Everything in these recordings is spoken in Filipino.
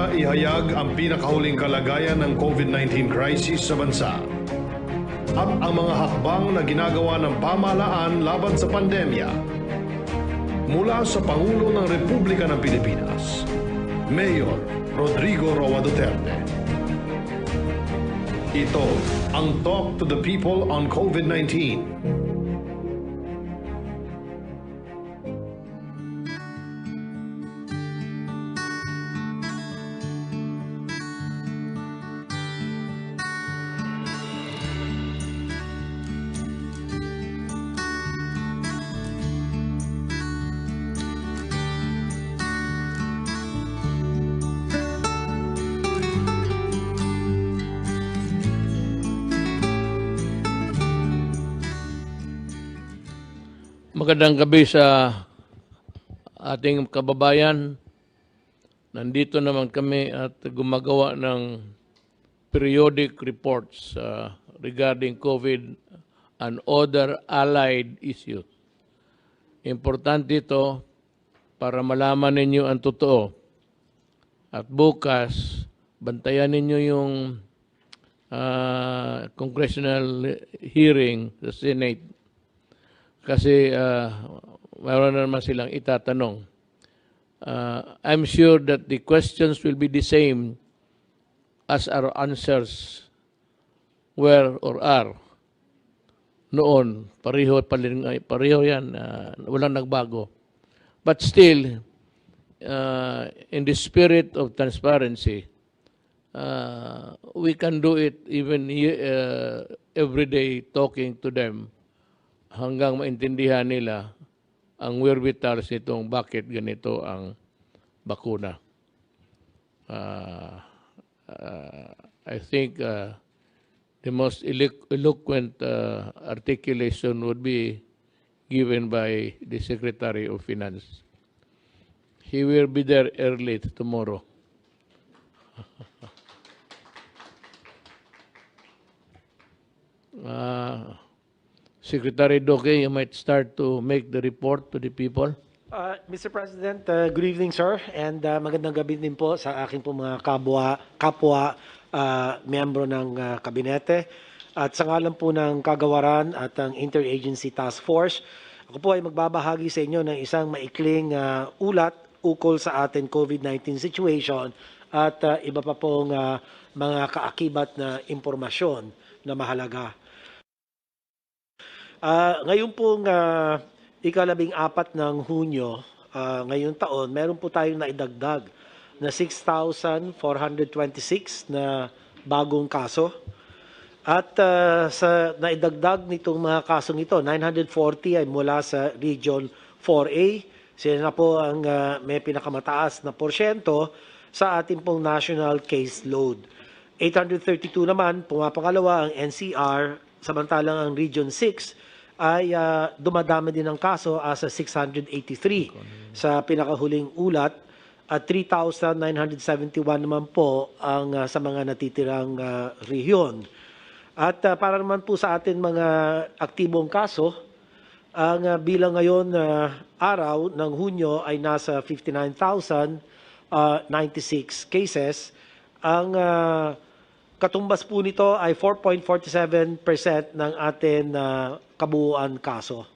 na ihayag ang pinakahuling kalagayan ng COVID-19 crisis sa bansa at ang mga hakbang na ginagawa ng pamahalaan laban sa pandemya. Mula sa Pangulo ng Republika ng Pilipinas, Mayor Rodrigo Roa Duterte. Ito ang Talk to the People on COVID-19. Magandang gabi sa ating kababayan. Nandito naman kami at gumagawa ng periodic reports regarding COVID and other allied issues. Importante ito para malaman ninyo ang totoo. At bukas, bantayan ninyo yung congressional hearing sa Senate. Kasi mayroon na naman silang itatanong. I'm sure that the questions will be the same as our answers were or are. Noon, pareho yan, walang nagbago. But still, in the spirit of transparency, we can do it even every day talking to them hanggang maintindihan nila ang wherewithals nitong bakit ganito ang bakuna. I think the most eloquent articulation would be given by the Secretary of Finance. He will be there early tomorrow. Secretary Doke, you might start to make the report to the people. Mr. President, good evening, sir. And magandang gabi din po sa aking po mga kapwa miyembro ng kabinete. At sa ngalan po ng kagawaran at ang Interagency Task Force, ako po ay magbabahagi sa inyo ng isang maikling ulat ukol sa ating COVID-19 situation at iba pa pong mga kaakibat na impormasyon na mahalaga. Ngayon pong ika-14 ng Hunyo, ngayong taon, meron po tayong naidagdag na 6,426 na bagong kaso. At sa naidagdag nitong mga kasong ito, 940 ay mula sa Region 4A. Sila na po ang may pinakamataas na porsyento sa ating pong national case load. 832 naman, pumapangalawa ang NCR, samantalang ang Region 6 ay dumadami din ang kaso sa 683 sa pinakahuling ulat at 3,971 naman po ang sa mga natitirang rehiyon. At para naman po sa atin mga aktibong kaso, ang bilang ngayon araw ng Hunyo ay nasa 59,096 cases. Ang katumbas po nito ay 4.47% ng ating kabuuan kaso.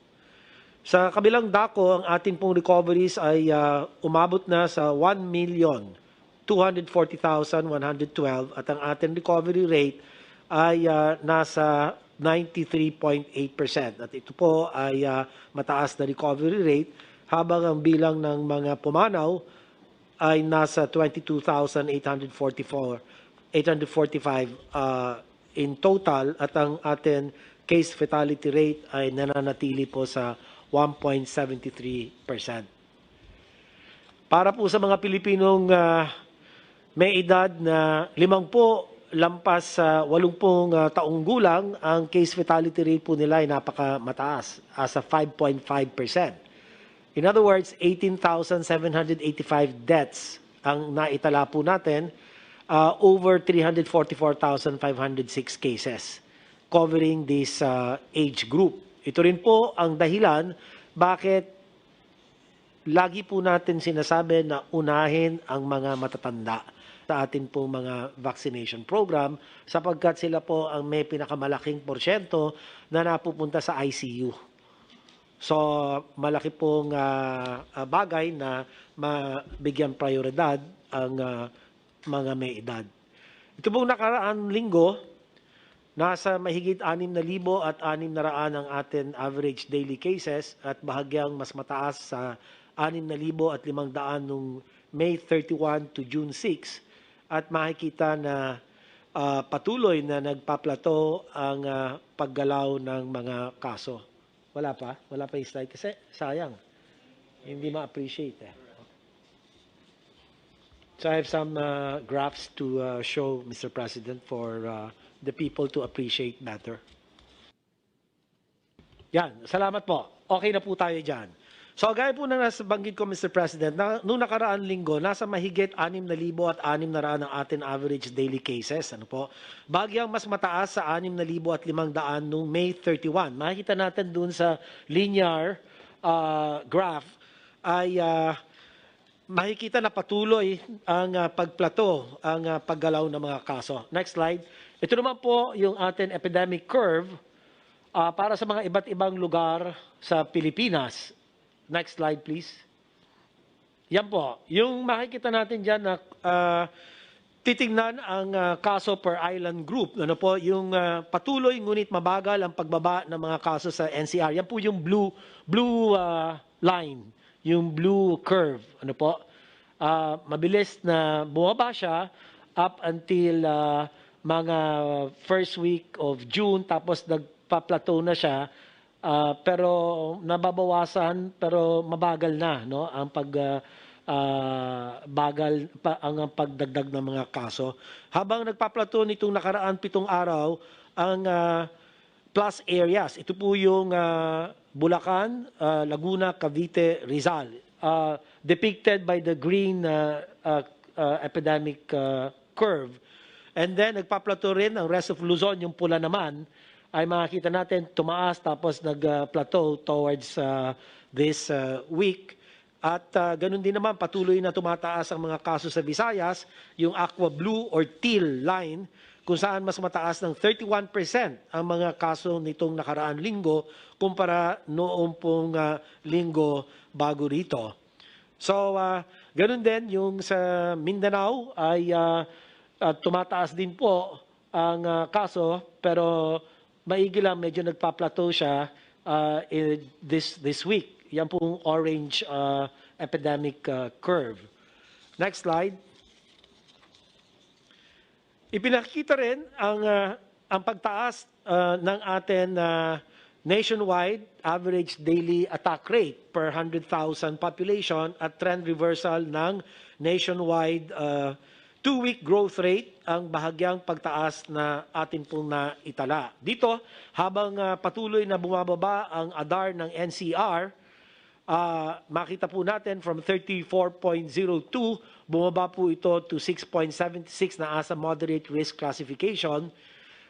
Sa kabilang dako, ang ating pong recoveries ay umabot na sa 1,240,112 at ang ating recovery rate ay nasa 93.8%. At ito po ay mataas na recovery rate habang ang bilang ng mga pumanaw ay nasa 22,845 in total at ang ating case fatality rate ay nananatili po sa 1.73%. Para po sa mga Pilipinong may edad na 50 lampas sa 80 taong gulang, ang case fatality rate po nila ay napakamataas, sa 5.5%. In other words, 18,785 deaths ang naitala po natin, over 344,506 cases covering this age group. Ito rin po ang dahilan bakit lagi po natin sinasabi na unahin ang mga matatanda. sa atin po mga vaccination program sapagkat sila po ang may pinakamalaking porsyento na napupunta sa ICU. So, malaki pong bagay na mabigyan prioridad ang mga may edad. Ito pong nakaraang linggo, nasa mahigit 6,000 at 600 ang ating average daily cases at bahagyang mas mataas sa 6,500 nung May 31 to June 6 at makikita na patuloy na nagpaplato ang paggalaw ng mga kaso. Wala pa yung slide kasi sayang. Hindi ma-appreciate So I have some graphs to show, Mr. President, for the people to appreciate better. Yan, salamat po. Okay na po tayo dyan. So gaya po na nasabanggit ko, Mr. President, noong nakaraan linggo, nasa mahigit 6,600 ang ating average daily cases. Ano po? Bagyang mas mataas sa 6,500 noong May 31. Makikita natin dun sa linear graph ay makikita na patuloy ang pagplato, ang paggalaw ng mga kaso. Next slide. Ito naman po yung ating epidemic curve para sa mga iba't ibang lugar sa Pilipinas. Next slide, please. Yan po. Yung makikita natin dyan na titingnan ang kaso per island group. Ano po? Yung patuloy ngunit mabagal ang pagbaba ng mga kaso sa NCR. Yan po yung blue line. Yung blue curve. Ano po? Mabilis na bumaba siya up until mga first week of June. Tapos nagpa-plateau na siya. Pero nababawasan pero mabagal na no ang ang pagdagdag ng mga kaso habang nagpaplato nitong nakaraan 7 araw ang plus areas. Ito po yung Bulacan, Laguna, Cavite, Rizal, depicted by the green epidemic curve. And then nagpaplato rin ang rest of Luzon, yung pula naman ay makikita natin tumaas tapos nag-plateau towards this week. At ganun din naman patuloy na tumataas ang mga kaso sa Visayas, yung aqua blue or teal line, kung saan mas mataas ng 31% ang mga kaso nitong nakaraan linggo kumpara noong pong linggo bago rito. So, ganun din yung sa Mindanao ay tumataas din po ang kaso pero maigi lang, medyo nagpa-plateau siya this week. Yan pong orange epidemic curve. Next slide. Ipinakita rin ang pagtaas ng ating nationwide average daily attack rate per 100,000 population at trend reversal ng nationwide 2-week growth rate ang bahagyang pagtaas na atin pong naitala. Dito, habang patuloy na bumababa ang ADAR ng NCR, makita po natin from 34.02, bumaba po ito to 6.76 na asa moderate risk classification.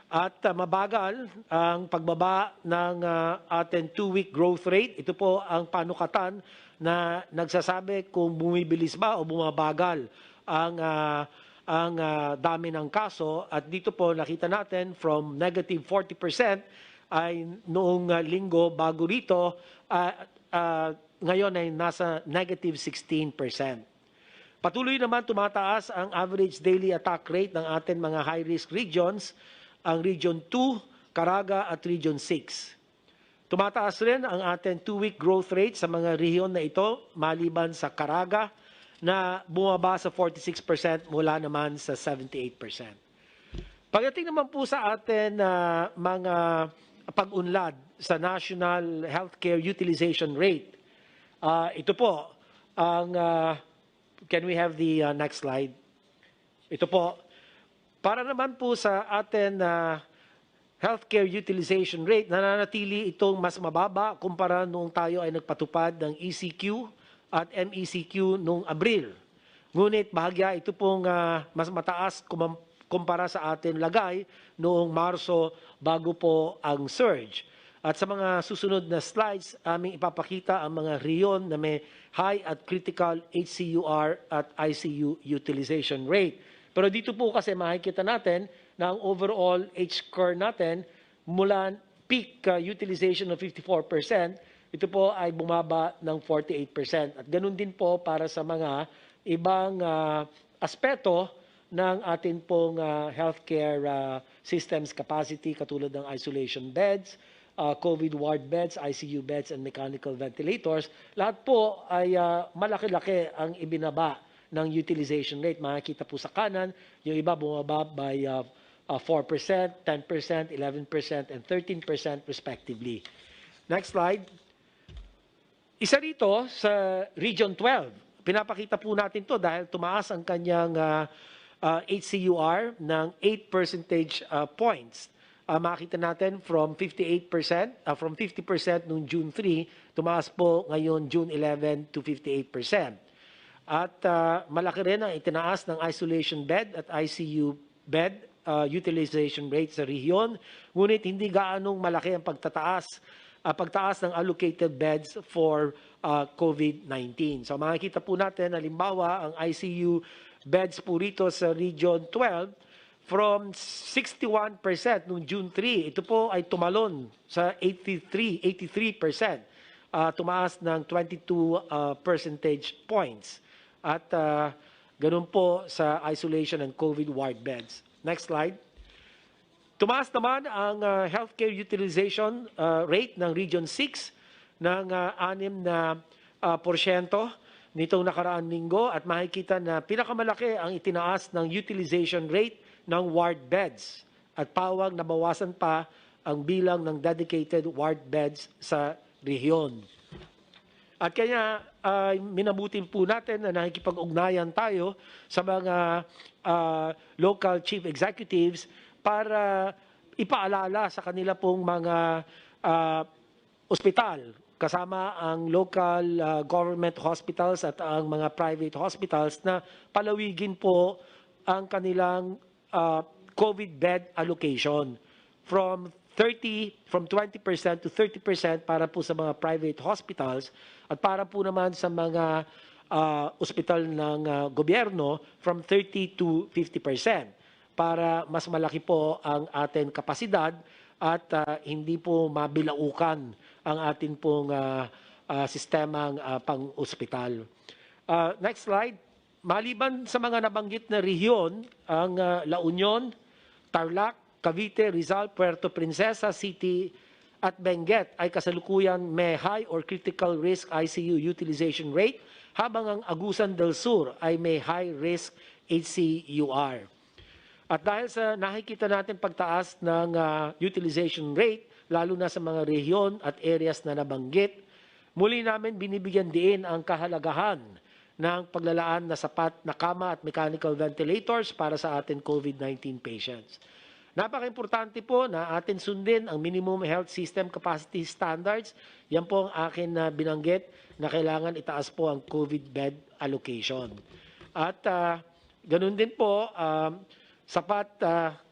At mabagal ang pagbaba ng ating 2-week growth rate. Ito po ang panukatan na nagsasabi kung bumibilis ba o bumabagal ang dami ng kaso. At dito po nakita natin from negative 40% ay noong linggo bago rito, ngayon ay nasa negative 16%. Patuloy naman tumataas ang average daily attack rate ng ating mga high-risk regions, ang Region 2, Caraga at Region 6. Tumataas rin ang ating 2-week growth rate sa mga rehiyon na ito maliban sa Caraga na bumaba sa 46% mula naman sa 78%. Pagdating naman po sa atin mga pag-unlad sa National Healthcare Utilization Rate, ito po ang can we have the next slide? Ito po, para naman po sa atin healthcare utilization rate, nananatili itong mas mababa kumpara noong tayo ay nagpatupad ng ECQ at MECQ noong Abril. Ngunit bahagya ito pong mas mataas kumpara sa atin lagay noong Marso bago po ang surge. At sa mga susunod na slides, aming ipapakita ang mga riyon na may high at critical HCUR at ICU utilization rate. Pero dito po kasi makikita natin na ang overall H-score natin mula peak utilization of 54%, ito po ay bumaba ng 48%. At ganun din po para sa mga ibang aspeto ng atin pong healthcare systems capacity katulad ng isolation beds, COVID ward beds, ICU beds, and mechanical ventilators. Lahat po ay malaki-laki ang ibinaba ng utilization rate. Makikita po sa kanan, yung iba bumaba by 4%, 10%, 11%, and 13% respectively. Next slide. Isa rito sa Region 12. Pinapakita po natin to dahil tumaas ang kanyang HCUR ng 8 percentage points. Makita natin from 58%, from 50% noong June 3, tumaas po ngayon June 11 to 58%. At malaki rin ang itinaas ng isolation bed at ICU bed utilization rate sa rehiyon, ngunit hindi gaanong malaki ang pagtaas ng allocated beds for COVID-19. So makikita po natin, halimbawa, ang ICU beds po rito sa Region 12, from 61% noong June 3, ito po ay tumalon sa 83%. Tumaas ng 22 percentage points. At ganun po sa isolation and COVID ward beds. Next slide. Tumaas naman ang healthcare utilization rate ng Region 6 ng 6% nitong nakaraang linggo at makikita na pinakamalaki ang itinaas ng utilization rate ng ward beds at pawag nabawasan pa ang bilang ng dedicated ward beds sa rehiyon. At kaya minabutin po natin na nakikipag-ugnayan tayo sa mga local chief executives para ipaalala sa kanila pong mga ospital kasama ang local government hospitals at ang mga private hospitals na palawigin po ang kanilang COVID bed allocation from 20% to 30% para po sa mga private hospitals at para po naman sa mga ospital ng gobyerno from 30 to 50% para mas malaki po ang ating kapasidad at hindi po mabilaukan ang ating pong sistemang pang-ospital. Next slide. Maliban sa mga nabanggit na rehiyon, ang La Union, Tarlac, Cavite, Rizal, Puerto Princesa City at Benguet ay kasalukuyang may high or critical risk ICU utilization rate habang ang Agusan del Sur ay may high risk HCUR. At dahil sa nakikita natin pagtaas ng utilization rate, lalo na sa mga rehiyon at areas na nabanggit, muli namin binibigyan diin ang kahalagahan ng paglalaan na sapat na kama at mechanical ventilators para sa ating COVID-19 patients. Napaka-importante po na atin sundin ang minimum health system capacity standards. Yan po ang akin na binanggit na kailangan itaas po ang COVID bed allocation. At ganun din po, sapat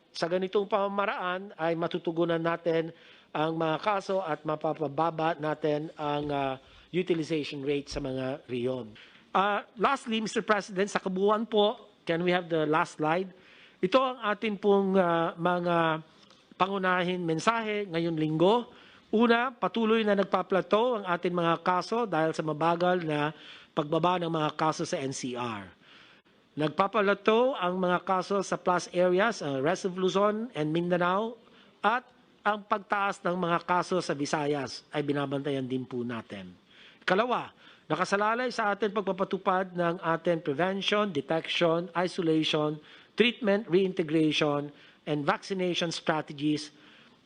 sa ganitong pamamaraan ay matutugunan natin ang mga kaso at mapapababa natin ang utilization rate sa mga rehiyon. Lastly, Mr. President, sa kabuuan po, can we have the last slide? Ito ang atin pong mga pangunahin mensahe ngayong linggo. Una, patuloy na nagpaplateau ang ating mga kaso dahil sa mabagal na pagbaba ng mga kaso sa NCR. Nagpapalato ang mga kaso sa plus areas, rest of Luzon and Mindanao, at ang pagtaas ng mga kaso sa Visayas ay binabantayan din po natin. Ikalawa, nakasalalay sa ating pagpapatupad ng ating prevention, detection, isolation, treatment, reintegration, and vaccination strategies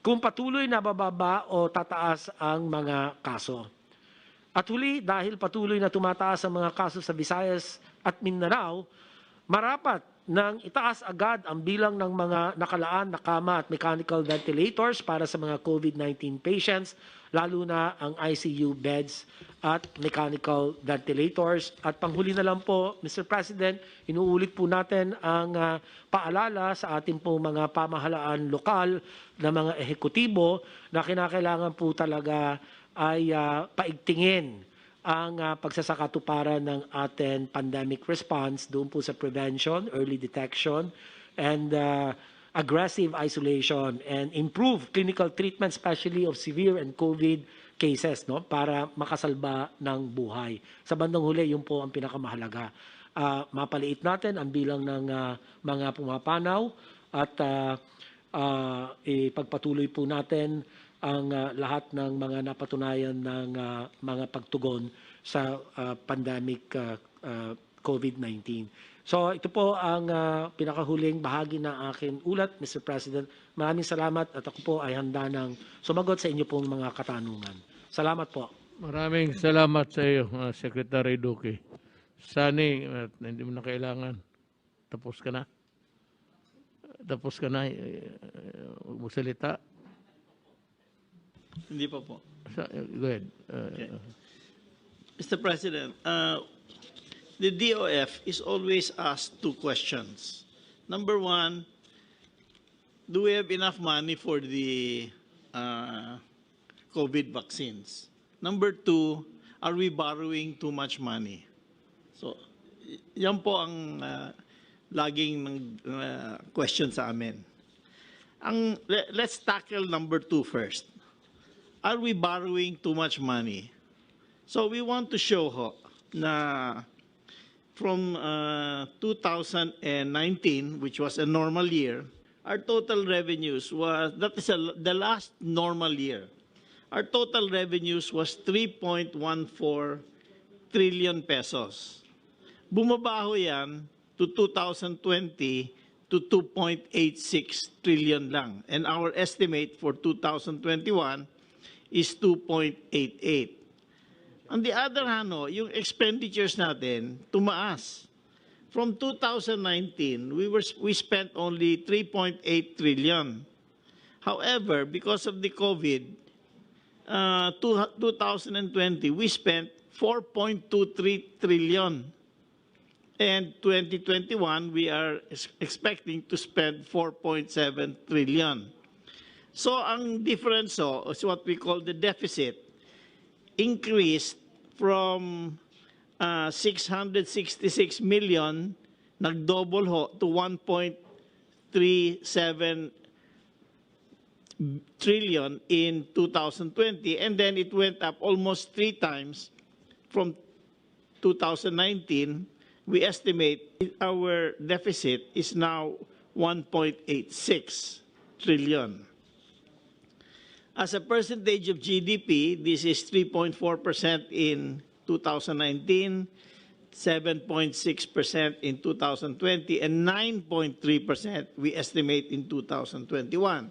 kung patuloy na bababa o tataas ang mga kaso. At huli, dahil patuloy na tumataas ang mga kaso sa Visayas at Mindanao, marapat nang itaas agad ang bilang ng mga nakalaan na kama at mechanical ventilators para sa mga COVID-19 patients, lalo na ang ICU beds at mechanical ventilators. At panghuli na lang po, Mr. President, inuulit po natin ang paalala sa ating pong mga pamahalaan lokal na mga ehekutibo na kinakailangan po talaga ay paigtingin ang pagsasakatuparan ng ating pandemic response doon po sa prevention, early detection, and aggressive isolation and improve clinical treatment, especially of severe and COVID cases, no, para makasalba ng buhay. Sa bandang huli, yun po ang pinakamahalaga. Mapaliit natin ang bilang ng mga pumapanaw at ipagpatuloy po natin ang lahat ng mga napatunayan ng mga pagtugon sa pandemic COVID-19. So ito po ang pinakahuling bahagi ng aking ulat, Mr. President. Maraming salamat at ako po ay handa ng sumagot sa inyo pong mga katanungan. Salamat po. Maraming salamat sa iyo, Secretary Duque. Sani, hindi mo na kailangan. Tapos ka na. Tapos ka na. Huwag mo salita. Hindi pa po. Go ahead. Okay. Mr. President, the DOF is always asked two questions. Number one, do we have enough money for the COVID vaccines? Number two, are we borrowing too much money? So, yan po ang laging question sa amin. Let's tackle number two first. Are we borrowing too much money? So we want to show na from 2019, which was a normal year, our total revenues was, that is the last normal year, our total revenues was 3.14 trillion pesos. Bumabaho yan to 2020 to 2.86 trillion lang. And our estimate for 2021 is 2.88. On the other hand, yung expenditures natin tumaas. From 2019, we spent only 3.8 trillion. However, because of the COVID, 2020, we spent 4.23 trillion. And 2021, we are expecting to spend 4.7 trillion. So ang difference is what we call the deficit, increased from 666 million, nag-double to 1.37 trillion in 2020, and then it went up almost 3 times from 2019. We estimate our deficit is now 1.86 trillion. As a percentage of GDP, this is 3.4% in 2019, 7.6% in 2020, and 9.3% we estimate in 2021.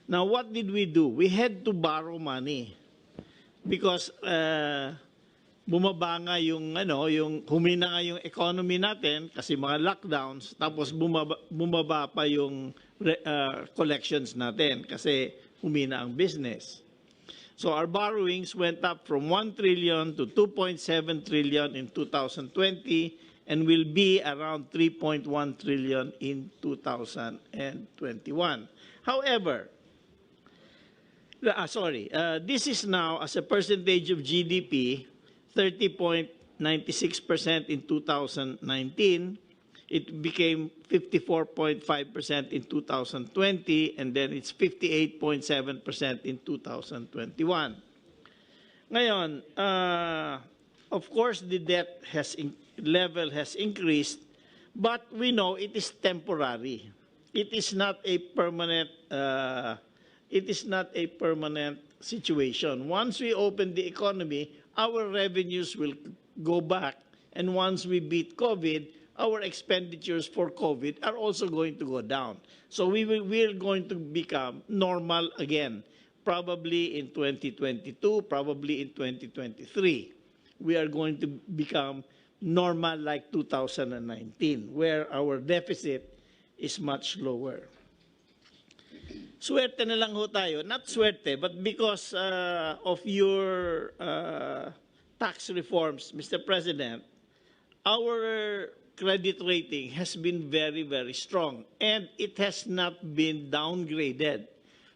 Now, what did we do? We had to borrow money because bumaba nga yung humina nga yung economy natin kasi mga lockdowns, tapos bumaba pa yung collections natin kasi humina ang business. So our borrowings went up from 1 trillion to 2.7 trillion in 2020 and will be around 3.1 trillion in 2021. However, this is now as a percentage of GDP, 30.96% in 2019. It became 54.5% in 2020, and then it's 58.7% in 2021. Ngayon, of course, the debt level has increased, but we know it is temporary. It is not a permanent. It is not a permanent situation. Once we open the economy, our revenues will go back, and once we beat COVID, our expenditures for COVID are also going to go down. So we're going to become normal again, probably in 2022, probably in 2023. We are going to become normal like 2019, where our deficit is much lower. Swerte na lang ho tayo. Not swerte, but because of your tax reforms, Mr. President, our credit rating has been very, very strong, and it has not been downgraded.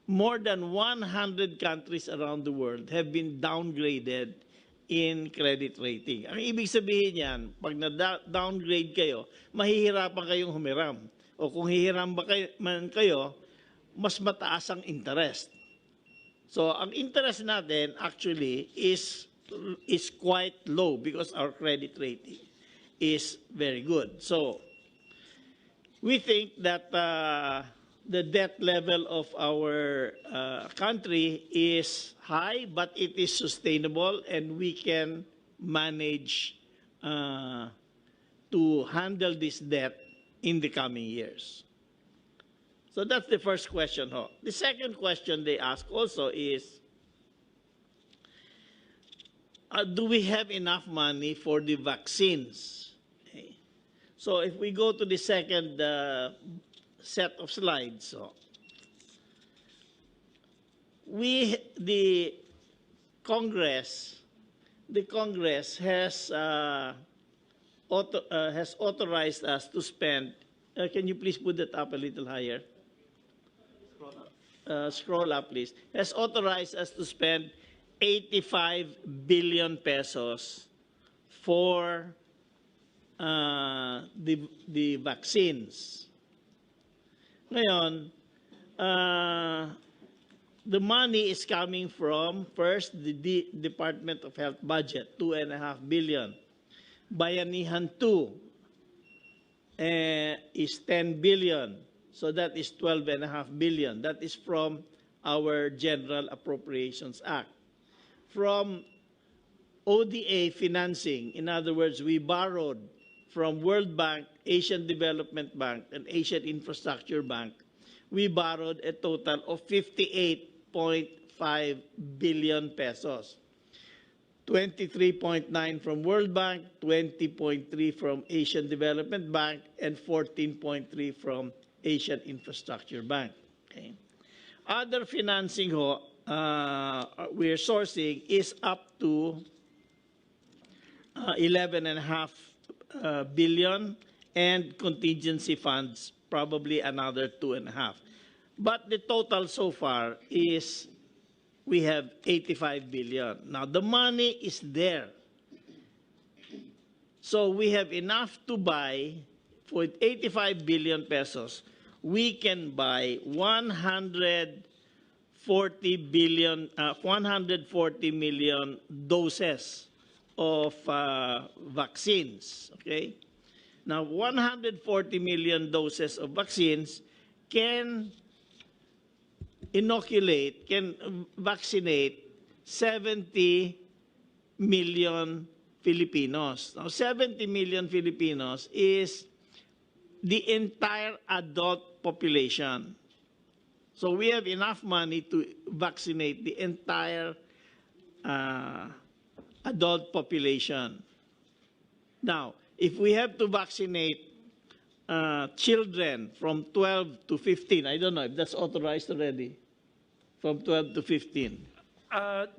More than 100 countries around the world have been downgraded in credit rating. Ang ibig sabihin yan, pag na-downgrade kayo, mahihirapan kayong humiram. O kung hihiram man kayo, mas mataas ang interest. So, ang interest natin actually is quite low because our credit rating is very good. So, we think that the debt level of our country is high, but it is sustainable, and we can manage to handle this debt in the coming years. So that's the first question. The second question they ask also is, do we have enough money for the vaccines? Okay. So if we go to the second set of slides, the Congress has authorized us to spend. Can you please put that up a little higher? Scroll up, please. Has authorized us to spend 85 billion pesos for the vaccines. Ngayon, the money is coming from, first, the Department of Health budget, 2.5 billion. Bayanihan 2 is 10 billion. So that is 12.5 billion. That is from our General Appropriations Act. From ODA financing, in other words, we borrowed from World Bank, Asian Development Bank, and Asian Infrastructure Bank. We borrowed a total of 58.5 billion pesos. 23.9 from World Bank, 20.3 from Asian Development Bank, and 14.3 from Asian Infrastructure Bank. Okay. Other financing we're sourcing is up to 11.5 billion, and contingency funds probably another 2.5. But the total so far is we have 85 billion. Now the money is there. So we have enough to buy. For 85 billion pesos, we can buy 140 million doses of vaccines. Okay. Now, 140 million doses of vaccines can vaccinate 70 million Filipinos. Now, 70 million Filipinos is the entire adult population. So we have enough money to vaccinate the entire adult population. Now, if we have to vaccinate children from 12 to 15, I don't know if that's authorized already, from 12 to 15.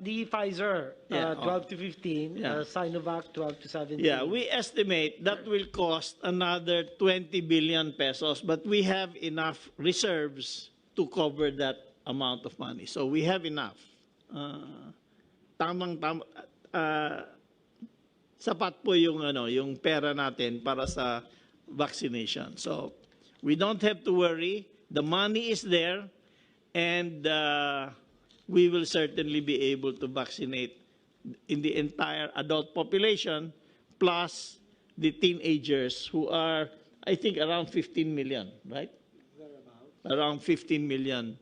The Pfizer, Yeah, 12 to 15, Yeah. Sinovac, 12 to 17. Yeah, we estimate that will cost another 20 billion pesos, but we have enough reserves to cover that amount of money. So we have enough. Sapat po yung pera natin para sa vaccination. So we don't have to worry. The money is there, and we will certainly be able to vaccinate in the entire adult population, plus the teenagers who are, I think, around 15 million, right? Around 15 million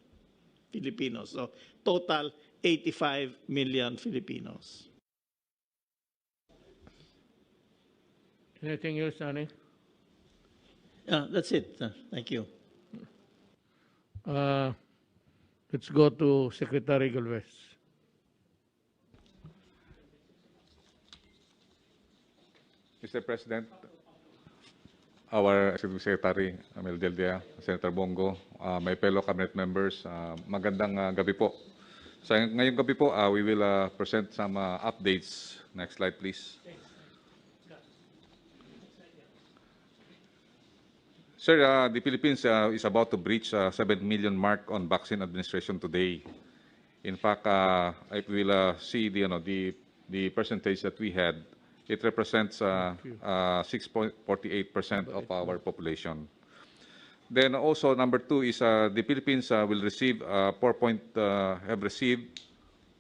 Filipinos. So total 85 million Filipinos. Anything else, Ani? That's it. Thank you. Let's go to Secretary Galvez. Mr. President, our Executive Secretary, Amel Deldia, Senator Bongo, my fellow cabinet members, magandang gabi po. So ngayong gabi po, we will present some updates. Next slide, please. Sir, the Philippines is about to breach 7 million mark on vaccine administration today. In fact, if we will see the the percentage that we had, it represents 6.48% of our population. Then also number two is the Philippines will receive have received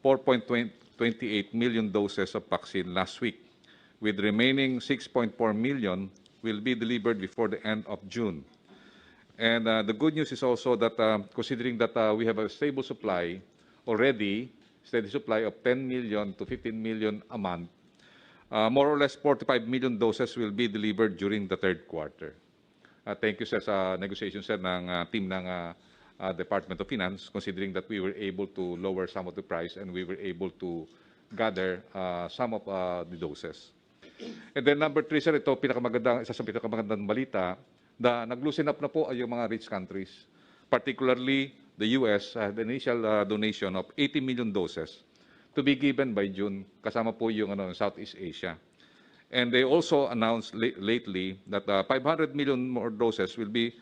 4.28 million doses of vaccine last week, with remaining 6.4 million will be delivered before the end of June. And the good news is also that considering that we have a stable supply already, steady supply of 10 million to 15 million a month, more or less 45 million doses will be delivered during the third quarter. Thank you sa negotiation sir ng team ng Department of Finance, considering that we were able to lower some of the price and we were able to gather some of the doses. And then number three, sir, ito isa sa pinakamagandang balita, nag-loosen up na po yung mga rich countries, particularly the US, the initial donation of 80 million doses to be given by June, kasama po yung Southeast Asia. And they also announced lately that 500 million more doses will be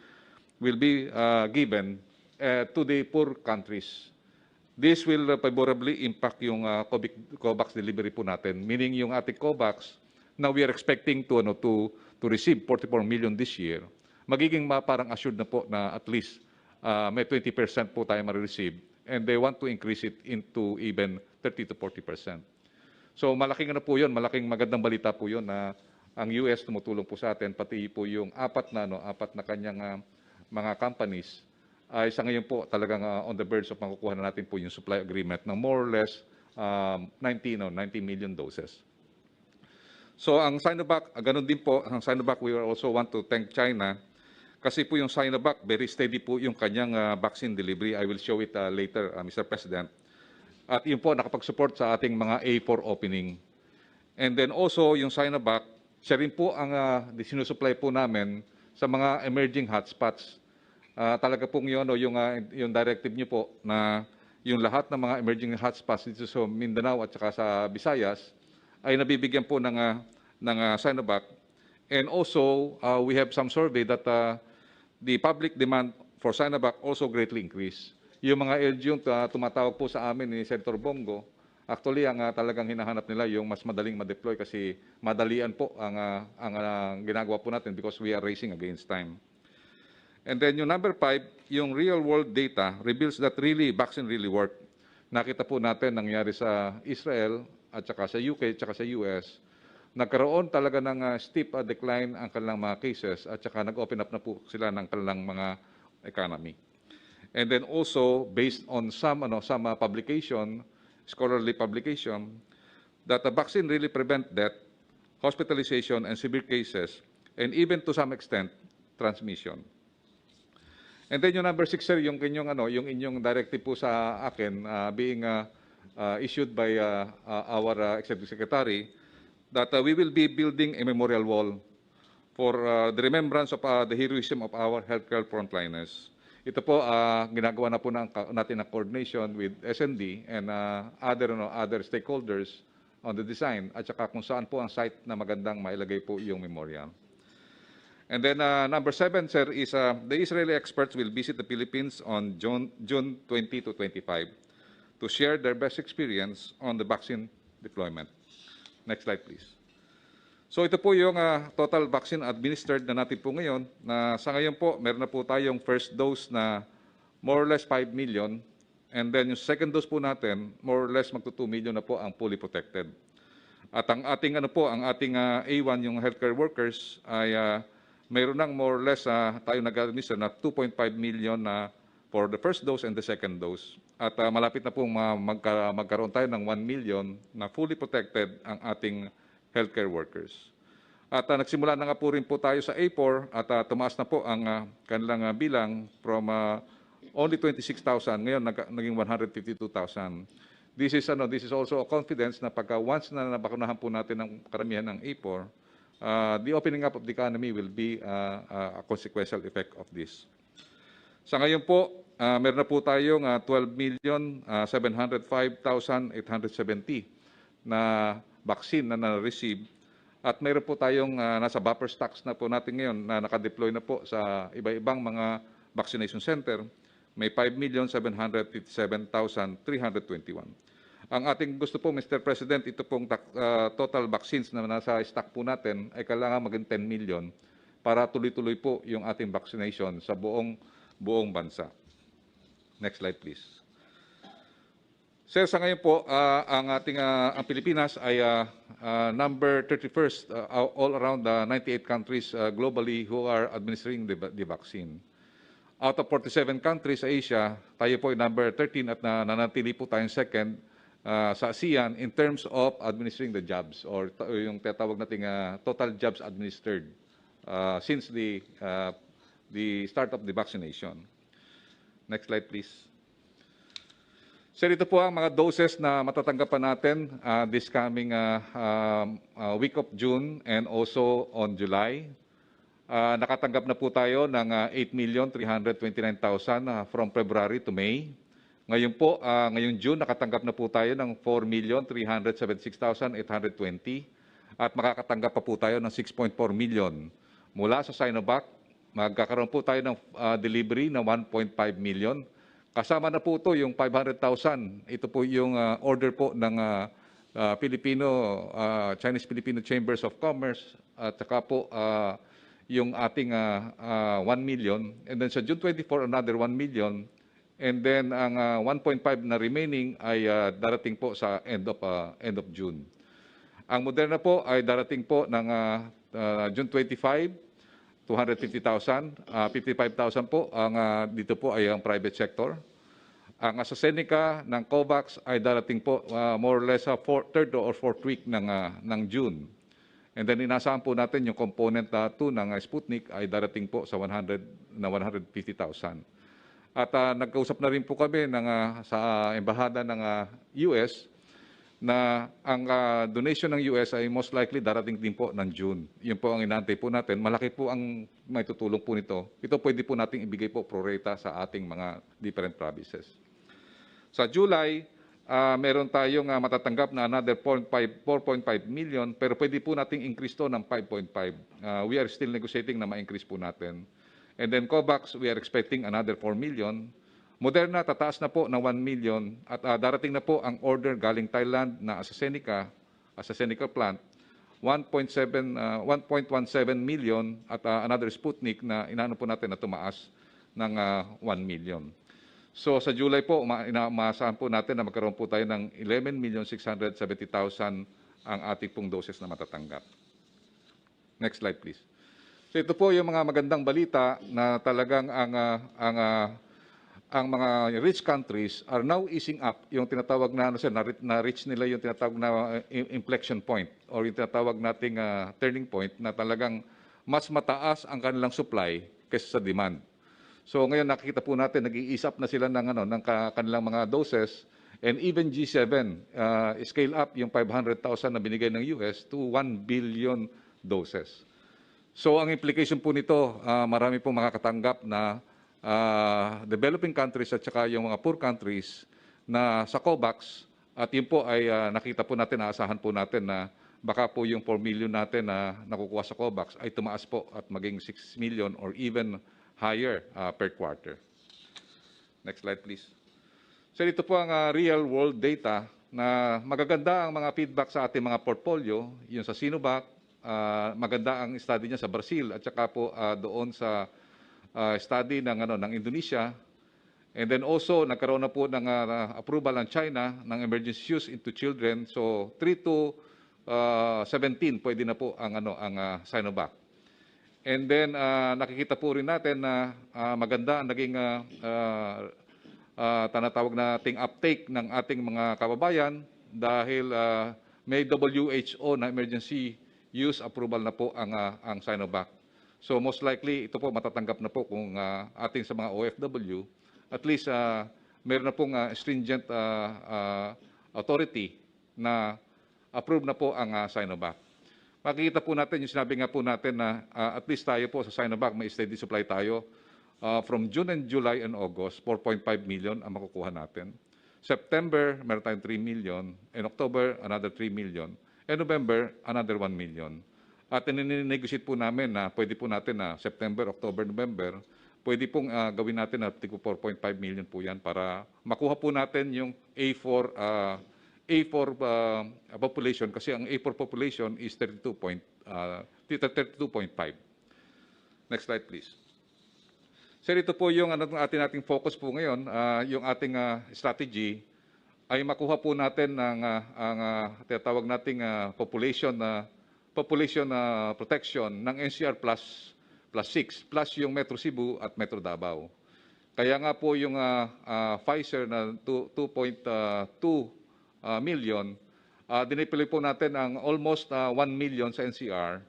given to the poor countries. This will favorably impact yung COVAX delivery po natin, meaning yung ating COVAX, now we are expecting to receive 44 million this year. Magiging parang assured na po na at least may 20% po tayo ma-receive, and they want to increase it into even 30 to 40%. So malaking po yun, malaking magandang balita po yun na ang US tumutulong po sa atin, pati po yung apat na kanyang mga companies ay sa ngayon po talagang on the verge of makukuha na natin po yung supply agreement ng more or less 90 million doses. So ang Sinovac, ganun din po, ang Sinovac, we also want to thank China kasi po yung Sinovac, very steady po yung kanyang vaccine delivery. I will show it later, Mr. President. At yun po, nakapag-support sa ating mga A4 opening. And then also, yung Sinovac, siya rin po ang sinusupply po namin sa mga emerging hotspots. Talaga pong yun, yung directive niyo po na yung lahat ng mga emerging hotspots dito sa Mindanao at saka sa Visayas ay nabibigyan po ng Sinovac. And also, we have some survey that the public demand for Sinovac also greatly increased. Yung mga LGU tumatawag po sa amin ni Senator Bongo, actually ang talagang hinahanap nila yung mas madaling ma-deploy kasi madalian po ang ginagawa po natin because we are racing against time. And then yung number 5, yung real world data reveals that really vaccine really work. Nakita po natin nangyari sa Israel at saka sa UK at saka sa US. Nagkaroon talaga ng steep decline ang kanilang mga cases at saka nag-open up na po sila ng kanilang mga economy. And then also, based on some publication, scholarly publication, that the vaccine really prevent death, hospitalization, and severe cases, and even to some extent, transmission. And then yung number 6, sir, yung inyong directive po sa akin, being issued by our Executive Secretary, that we will be building a memorial wall for the remembrance of the heroism of our healthcare frontliners. Ito po, ginagawa na po natin ang coordination with SND and other stakeholders on the design at saka kung saan po ang site na magandang mailagay po yung memorial. And then number 7, sir, is the Israeli experts will visit the Philippines on June 20 to 25 to share their best experience on the vaccine deployment. Next slide, please. So ito po yung total vaccine administered na natin po ngayon, na sa ngayon po, meron na po tayong first dose na more or less 5 million, and then yung second dose po natin, more or less magto 2 million na po ang fully protected. At ang ating A1, yung healthcare workers, ay mayroon ng more or less tayo nag-administer na 2.5 million na for the first dose and the second dose. At malapit na po magkaroon tayo ng 1 million na fully protected ang ating healthcare workers. At nagsimula na nga po rin po tayo sa A4 at tumaas na po ang kanilang bilang from only 26,000, ngayon naging 152,000. This is also a confidence na pagka once na nabakunahan po natin ang karamihan ng A4, the opening up of the economy will be a consequential effect of this. Sa ngayon po, meron na po tayong 12,705,870 na vaccine na na-receive. At mayroon po tayong nasa buffer stocks na po natin ngayon na nakadeploy na po sa iba-ibang mga vaccination center. May 5,757,321. Ang ating gusto po, Mr. President, ito pong total vaccines na nasa stock po natin ay kailangan maging 10 million para tuloy-tuloy po yung ating vaccination sa buong bansa. Next slide, please. Sir, sa ngayon po, ang Pilipinas ay number 31st all around the 98 countries globally who are administering the vaccine. Out of 47 countries sa Asia, tayo po ay number 13 at nanatili po tayong second sa ASEAN in terms of administering the jabs or yung tinatawag nating total jabs administered since the start of the vaccination. Next slide, please. Sir, ito po ang mga doses na matatanggapan natin this coming week of June and also on July. Nakatanggap na po tayo ng 8,329,000 from February to May. Ngayon po, ngayong June, nakatanggap na po tayo ng 4,376,820 at makakatanggap pa po tayo ng 6.4 million. Mula sa Sinovac, magkakaroon po tayo ng delivery na 1.5 million. Kasama na po ito yung 500,000. Ito po yung order po ng Chinese-Filipino Chambers of Commerce at saka po yung ating 1 million. And then sa June 24, another 1 million. And then ang 1.5 na remaining ay darating po sa end of June. Ang Moderna po ay darating po ng June 25, 250,000, 55,000 po ang dito po ay ang private sector. Ang AstraZeneca ng COVAX ay darating po more or less sa third or fourth week ng June. And then inasahan po natin yung component 2 ng Sputnik ay darating po sa 150,000. At nagkausap na rin po kami sa embahada ng US na ang donation ng US ay most likely darating din po ng June. Yun po ang inaantay po natin. Malaki po ang may tutulong po nito. Ito pwede po nating ibigay po pro rata sa ating mga different provinces. Sa July, meron tayong matatanggap na another 4.5 million pero pwede po nating increase to ng 5.5. We are still negotiating na ma-increase po natin. And then COVAX, we are expecting another 4 million. Moderna, tataas na po ng 1 million. At darating na po ang order galing Thailand na AstraZeneca plant, 1.17 million at another Sputnik na inaano po natin na tumaas ng 1 million. So sa July po, maasahan po natin na magkaroon po tayo ng 11,670,000 ang ating pong doses na matatanggap. Next slide, please. So ito po yung mga magandang balita na talagang ang mga rich countries are now easing up yung tinatawag na na-reach nila yung tinatawag na inflection point or yung tinatawag nating turning point na talagang mas mataas ang kanilang supply kaysa sa demand. So ngayon nakikita po natin nag-i-ease up na sila ng kanilang mga doses and even G7 scale up yung 500,000 na binigay ng US to 1 billion doses. So ang implication po nito, marami pong makakatanggap na developing countries at saka yung mga poor countries na sa COVAX at yun po ay nakita po natin, naasahan po natin na baka po yung 4 million natin na nakukuha sa COVAX ay tumaas po at maging 6 million or even higher per quarter. Next slide please. So ito po ang real world data na magaganda ang mga feedback sa ating mga portfolio, yung sa Sinovac, maganda ang study niya sa Brazil at saka po doon sa study ng Indonesia. And then also nagkaroon na po ng approval ng China ng emergency use into children. So 3 to 17 pwede na po ang Sinovac. And then nakikita po rin natin na maganda ang naging tinatawag nating uptake ng ating mga kababayan dahil may WHO na emergency use approval na po ang Sinovac. So most likely ito po matatanggap na po kung ating sa mga OFW. At least meron na pong stringent authority na approve na po ang Sinovac. Makikita po natin yung sinabi nga po natin na at least tayo po sa Sinovac may steady supply tayo. From June and July and August, 4.5 million ang makukuha natin. September, meron tayong 3 million. In October, another 3 million. And November, another 1 million. At nininegotiate po namin na pwede po natin na September, October, November, pwede pong gawin natin na 4.5 million po yan para makuha po natin yung A4 population, kasi ang A4 population is 32.5. Next slide, please. Sir, ito po yung ating focus po ngayon, yung ating strategy ay makuha po natin ang tinatawag nating population protection ng NCR plus 6 plus yung Metro Cebu at Metro Davao. Kaya nga po yung Pfizer na 2.2 million, dinipili po natin ang almost 1 million sa NCR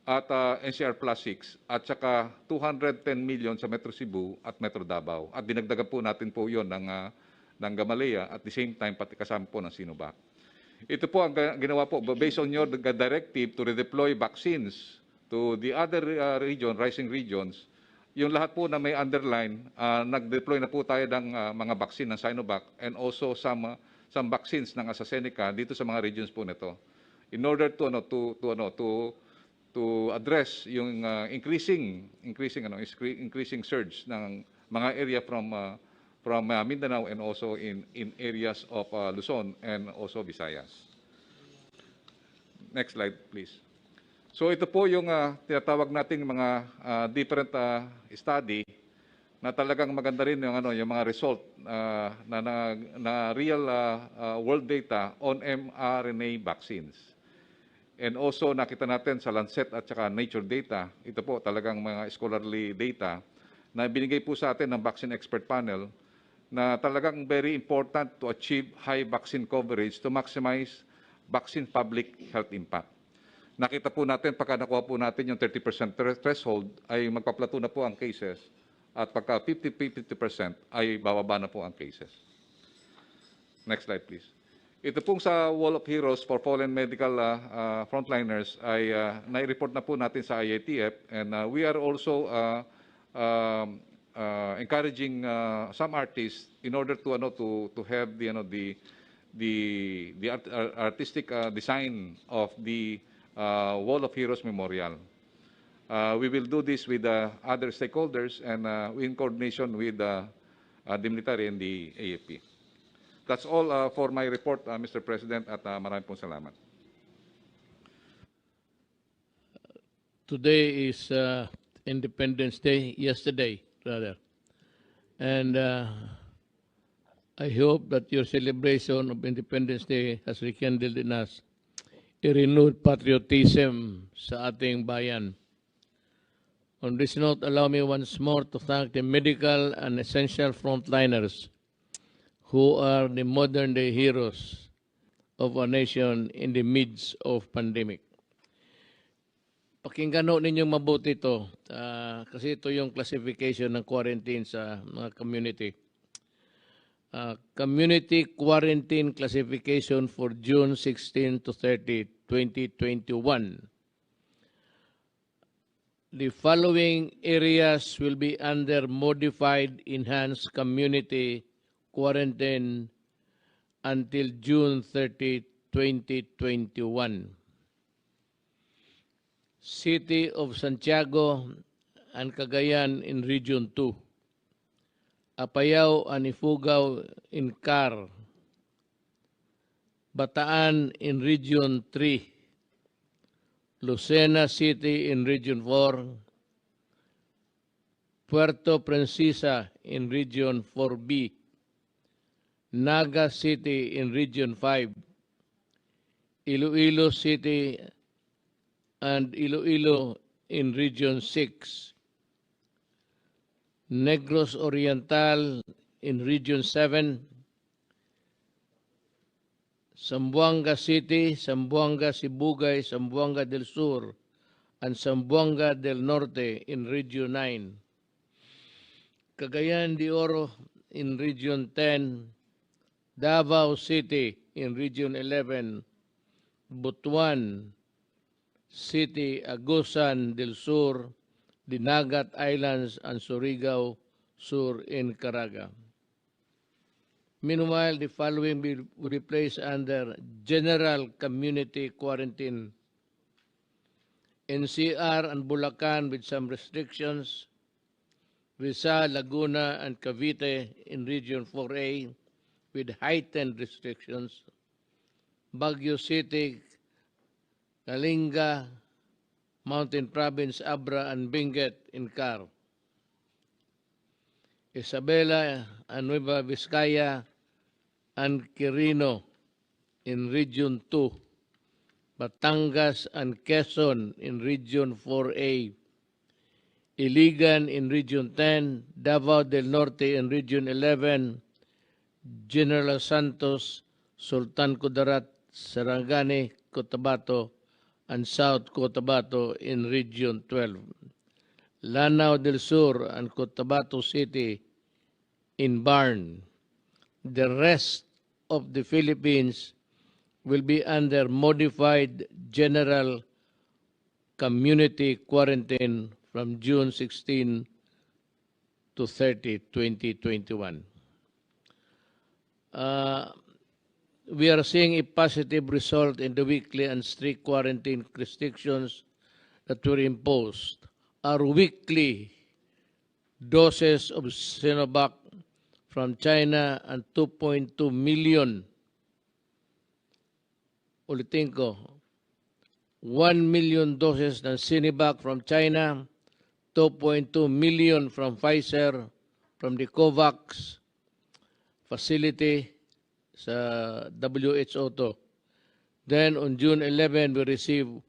at NCR plus 6 at saka 210 million sa Metro Cebu at Metro Davao. At dinagdagan po natin po yon ng Gamaleya at the same time pati kasama po ng Sinovac. Ito po ang ginawa po based on your directive to redeploy vaccines to the other rising regions. Yung lahat po na may underline, nag-deploy na po tayo ng mga vaccine ng Sinovac and also some vaccines ng AstraZeneca dito sa mga regions po nito. In order to address yung increasing surge ng mga area from Mindanao and also in areas of Luzon and also Visayas. Next slide, please. So ito po yung tinatawag nating mga different study na talagang maganda rin yung mga result na real world data on mRNA vaccines. And also nakita natin sa Lancet at saka Nature data, ito po talagang mga scholarly data na binigay po sa atin ng Vaccine Expert Panel na talagang very important to achieve high vaccine coverage to maximize vaccine public health impact. Nakita po natin, pagka nakuha po natin yung 30% threshold, ay magpaplato na po ang cases at pagka 50% ay bababa na po ang cases. Next slide, please. Ito pong sa Wall of Heroes for Fallen Medical Frontliners ay nai-report na po natin sa IATF and we are also encouraging some artists in order to have the artistic design of the Wall of Heroes Memorial. We will do this with other stakeholders and in coordination with the military and the AFP. That's all for my report, Mr. President, at maraming pong salamat. Today is Independence Day, yesterday rather. And I hope that your celebration of Independence Day has rekindled in us a renewed patriotism sa ating bayan. On this note, allow me once more to thank the medical and essential frontliners who are the modern-day heroes of our nation in the midst of pandemic. Pakinggan ninyong mabuti ito kasi ito yung classification ng quarantine sa mga community. Community Quarantine Classification for June 16 to 30, 2021. The following areas will be under modified enhanced community quarantine until June 30, 2021. City of Santiago and Cagayan in Region 2. Apayao and Ifugao in CAR. Bataan in Region 3. Lucena City in Region 4. Puerto Princesa in Region 4B. Naga City in Region 5, Iloilo City and Iloilo in Region 6, Negros Oriental in Region 7, Zamboanga City, Zamboanga Sibugay, Zamboanga del Sur, and Zamboanga del Norte in Region 9, Cagayan de Oro in Region 10, Davao City in Region 11, Butuan City, Agusan del Sur, Dinagat Islands, and Surigao Sur in Caraga. Meanwhile, the following will be placed under General Community Quarantine. NCR and Bulacan with some restrictions, Rizal, Laguna, and Cavite in Region 4A, with heightened restrictions, Baguio City, Kalinga, Mountain Province, Abra, and Benguet in CAR. Isabela and Nueva Vizcaya and Quirino in Region 2. Batangas and Quezon in Region 4A. Iligan in Region 10, Davao del Norte in Region 11, General Santos, Sultan Kudarat, Sarangani, Cotabato, and South Cotabato in Region 12. Lanao del Sur and Cotabato City in Barn. The rest of the Philippines will be under modified general community quarantine from June 16 to 30, 2021. We are seeing a positive result in the weekly and strict quarantine restrictions that were imposed. Our weekly doses of Sinovac from China and 2.2 million, ulitin ko, 1 million doses ng Sinovac from China, 2.2 million from Pfizer, from the COVAX facility sa WHO to. Then on June 11, we received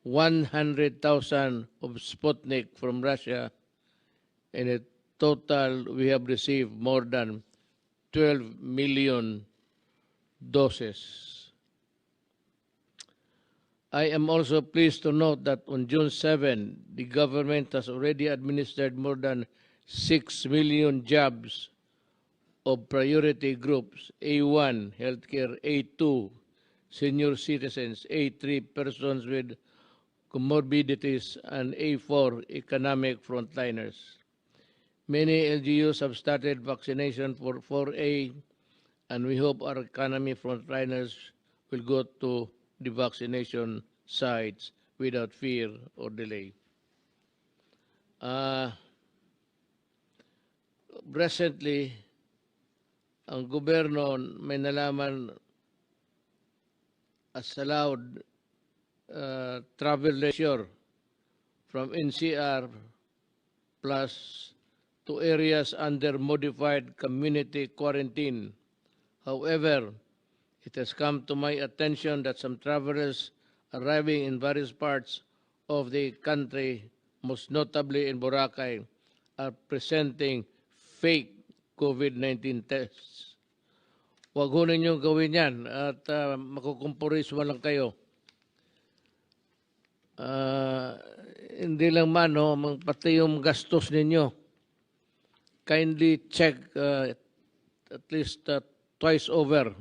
100,000 of Sputnik from Russia. In a total, we have received more than 12 million doses. I am also pleased to note that on June 7, the government has already administered more than 6 million jabs of priority groups, A1, healthcare, A2, senior citizens, A3, persons with comorbidities, and A4, economic frontliners. Many LGUs have started vaccination for 4A, and we hope our economy frontliners will go to the vaccination sites without fear or delay. Recently, ang gobyerno may nalaman as allowed travel leisure from NCR plus to areas under modified community quarantine. However, it has come to my attention that some travelers arriving in various parts of the country, most notably in Boracay, are presenting fake COVID-19 tests. Huwag ho ninyong gawin yan at makukumpurismo lang kayo. Hindi lang man, pati yung gastos ninyo. Kindly check at least twice over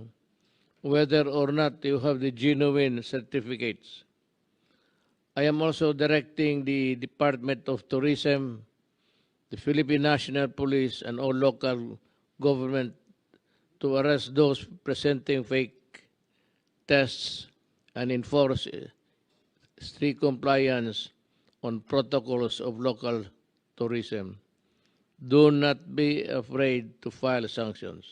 whether or not you have the genuine certificates. I am also directing the Department of Tourism, the Philippine National Police, and all local government to arrest those presenting fake tests and enforce strict compliance on protocols of local tourism. Do not be afraid to file sanctions.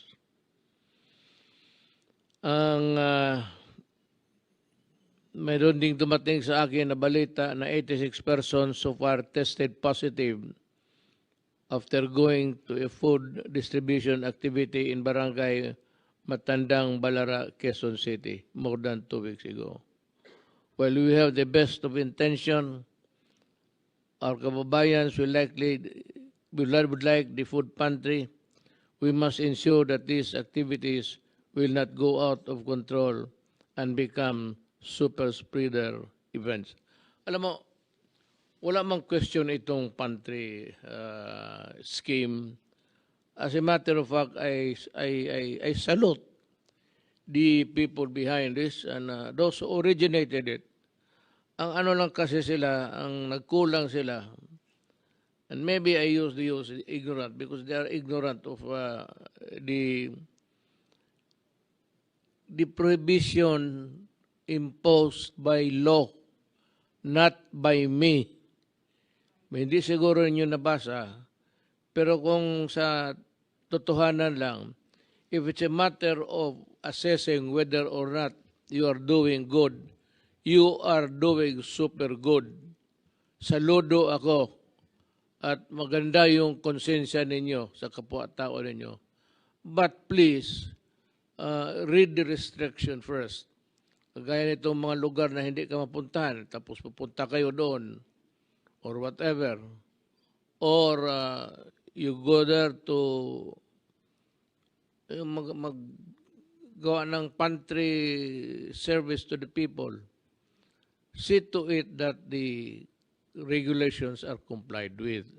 Mayroon ding dumating sa akin na balita na 86 persons so far tested positive after going to a food distribution activity in Barangay Matandang, Balara, Quezon City, more than 2 weeks ago. While we have the best of intention, our kababayans would like the food pantry. We must ensure that these activities will not go out of control and become super spreader events. Alam mo, wala mang question itong pantry scheme. As a matter of fact, I salute the people behind this and those who originated it. Ang ano lang kasi sila, ang nagkulang sila. And maybe I use the ignorant because they are ignorant of the prohibition imposed by law, not by me. Hindi siguro ninyo nabasa, pero kung sa totohanan lang, if it's a matter of assessing whether or not you are doing good. You are doing super good. Saludo ako at maganda yung konsensya ninyo sa kapwa-tao ninyo. But please, read the restriction first. Kagaya nitong mga lugar na hindi ka mapuntahan, tapos pupunta kayo doon, or whatever. Or you go there to maggawa ng pantry service to the people. See to it that the regulations are complied with.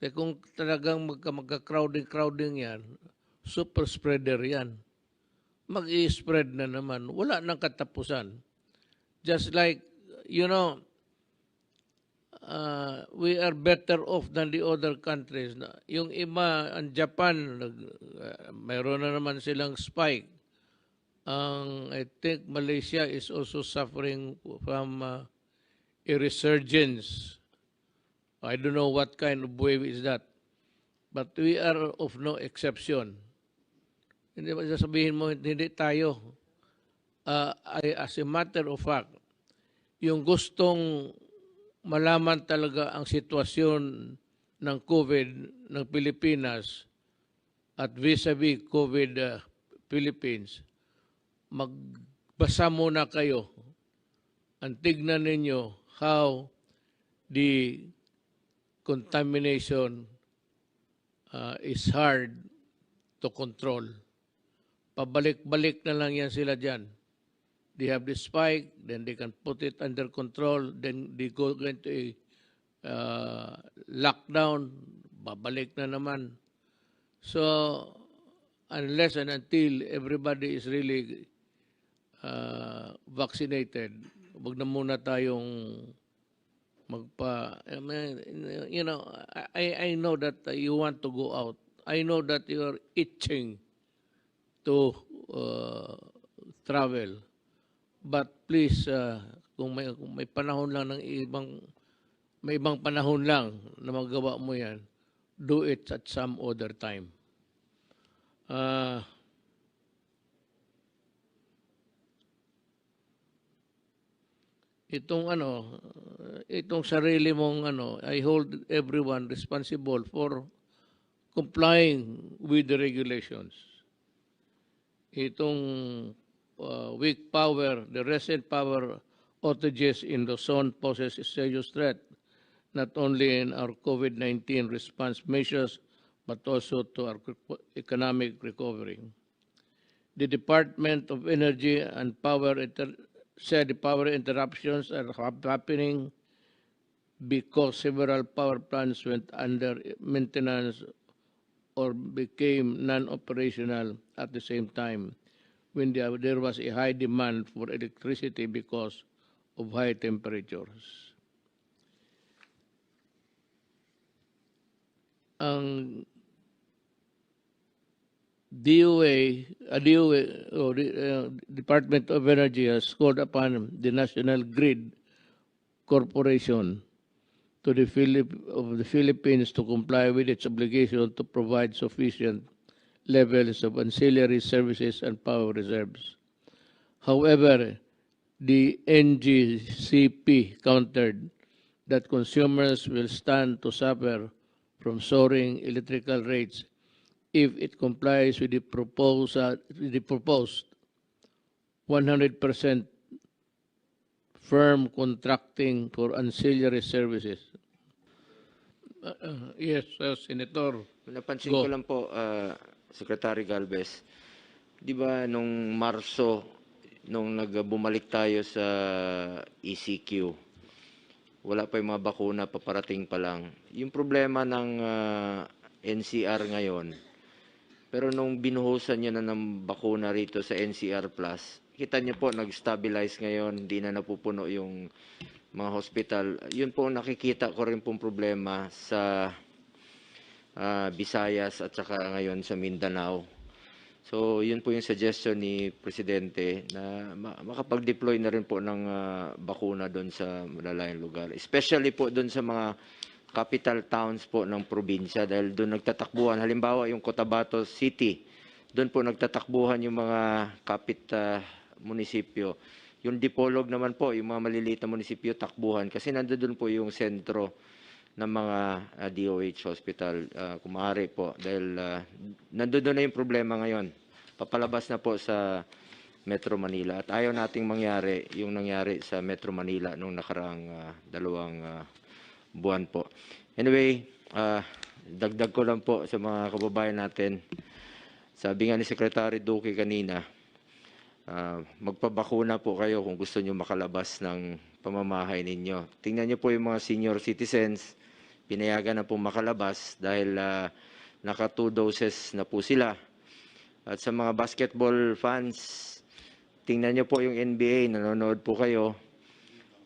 Kaya kung talagang magka-crowding yan, super spreader yan. Mag-i-spread na naman. Wala nang katapusan. Just like, you know, we are better off than the other countries. Yung iba, ang Japan, mayroon na naman silang spike. I think Malaysia is also suffering from a resurgence. I don't know what kind of wave is that. But we are of no exception. Hindi ba sasabihin mo, hindi tayo. As a matter of fact, yung gustong malaman talaga ang sitwasyon ng COVID ng Pilipinas at vis-a-vis COVID Philippines, magbasa muna kayo ang tignan ninyo how the contamination is hard to control. Pabalik-balik na lang yan sila dyan. They have the spike, then they can put it under control, then they go into a lockdown, babalik na naman. So, unless and until everybody is really vaccinated, wag na muna tayong you know, I know that you want to go out. I know that you are itching to travel. But please, kung may panahon lang ng may ibang panahon lang na magawa mo yan, do it at some other time. Itong sarili mong I hold everyone responsible for complying with the regulations. Itong weak power, the recent power outages in Luzon poses a serious threat, not only in our COVID-19 response measures, but also to our economic recovery. The Department of Energy and Power said the power interruptions are happening because several power plants went under maintenance or became non-operational at the same time when there was a high demand for electricity because of high temperatures. Ang Department of Energy has called upon the National Grid Corporation of the Philippines to comply with its obligation to provide sufficient levels of ancillary services and power reserves. However, the NGCP countered that consumers will stand to suffer from soaring electrical rates if it complies with the proposed 100% firm contracting for ancillary services. Yes, Senator. Napansin ko lang po, Secretary Galvez, di ba nung Marso, nung bumalik tayo sa ECQ, wala pa yung mga bakuna, paparating pa lang. Yung problema ng NCR ngayon, pero nung binuhusan niya na ng bakuna rito sa NCR Plus, kita niyo po, nag-stabilize ngayon, hindi na napupuno yung mga hospital. Yun po nakikita ko rin pong problema sa Visayas at saka ngayon sa Mindanao. So, yun po yung suggestion ni Presidente na makapag-deploy na rin po ng bakuna doon sa malalayang lugar. Especially po doon sa mga capital towns po ng probinsya dahil doon nagtatakbuhan. Halimbawa, yung Cotabato City, doon po nagtatakbuhan yung mga munisipyo. Yung Dipolog naman po, yung mga maliliit na munisipyo, takbuhan. Kasi nandoon po yung sentro ng mga DOH hospital, kung maaari po. Dahil nandoon na yung problema ngayon. Papalabas na po sa Metro Manila. At ayaw nating mangyari yung nangyari sa Metro Manila nung nakaraang 2 buwan po. Anyway, dagdag ko lang po sa mga kababayan natin. Sabi nga ni Secretary Duque kanina, magpabakuna po kayo kung gusto nyo makalabas ng pamamahay ninyo. Tingnan nyo po yung mga senior citizens, pinayagan na po makalabas dahil naka 2 doses na po sila. At sa mga basketball fans, tingnan nyo po yung NBA, nanonood po kayo.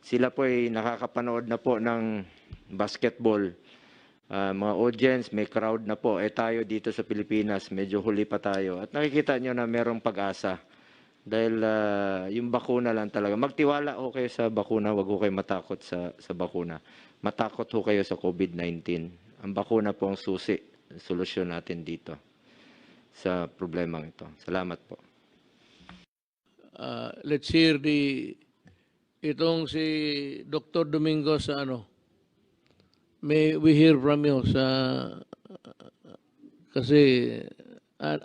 Sila po ay nakakapanood na po ng basketball. Mga audience, may crowd na po. Tayo dito sa Pilipinas, medyo huli pa tayo. At nakikita nyo na merong pag-asa. Dahil yung bakuna lang talaga. Magtiwala ho kayo sa bakuna, wag ho kayo matakot sa bakuna. Matakot ho kayo sa COVID-19. Ang bakuna po ang susi, solusyon natin dito sa problemang ito. Salamat po. Let's hear itong si Dr. Domingo sa ano. May we hear from you sa kasi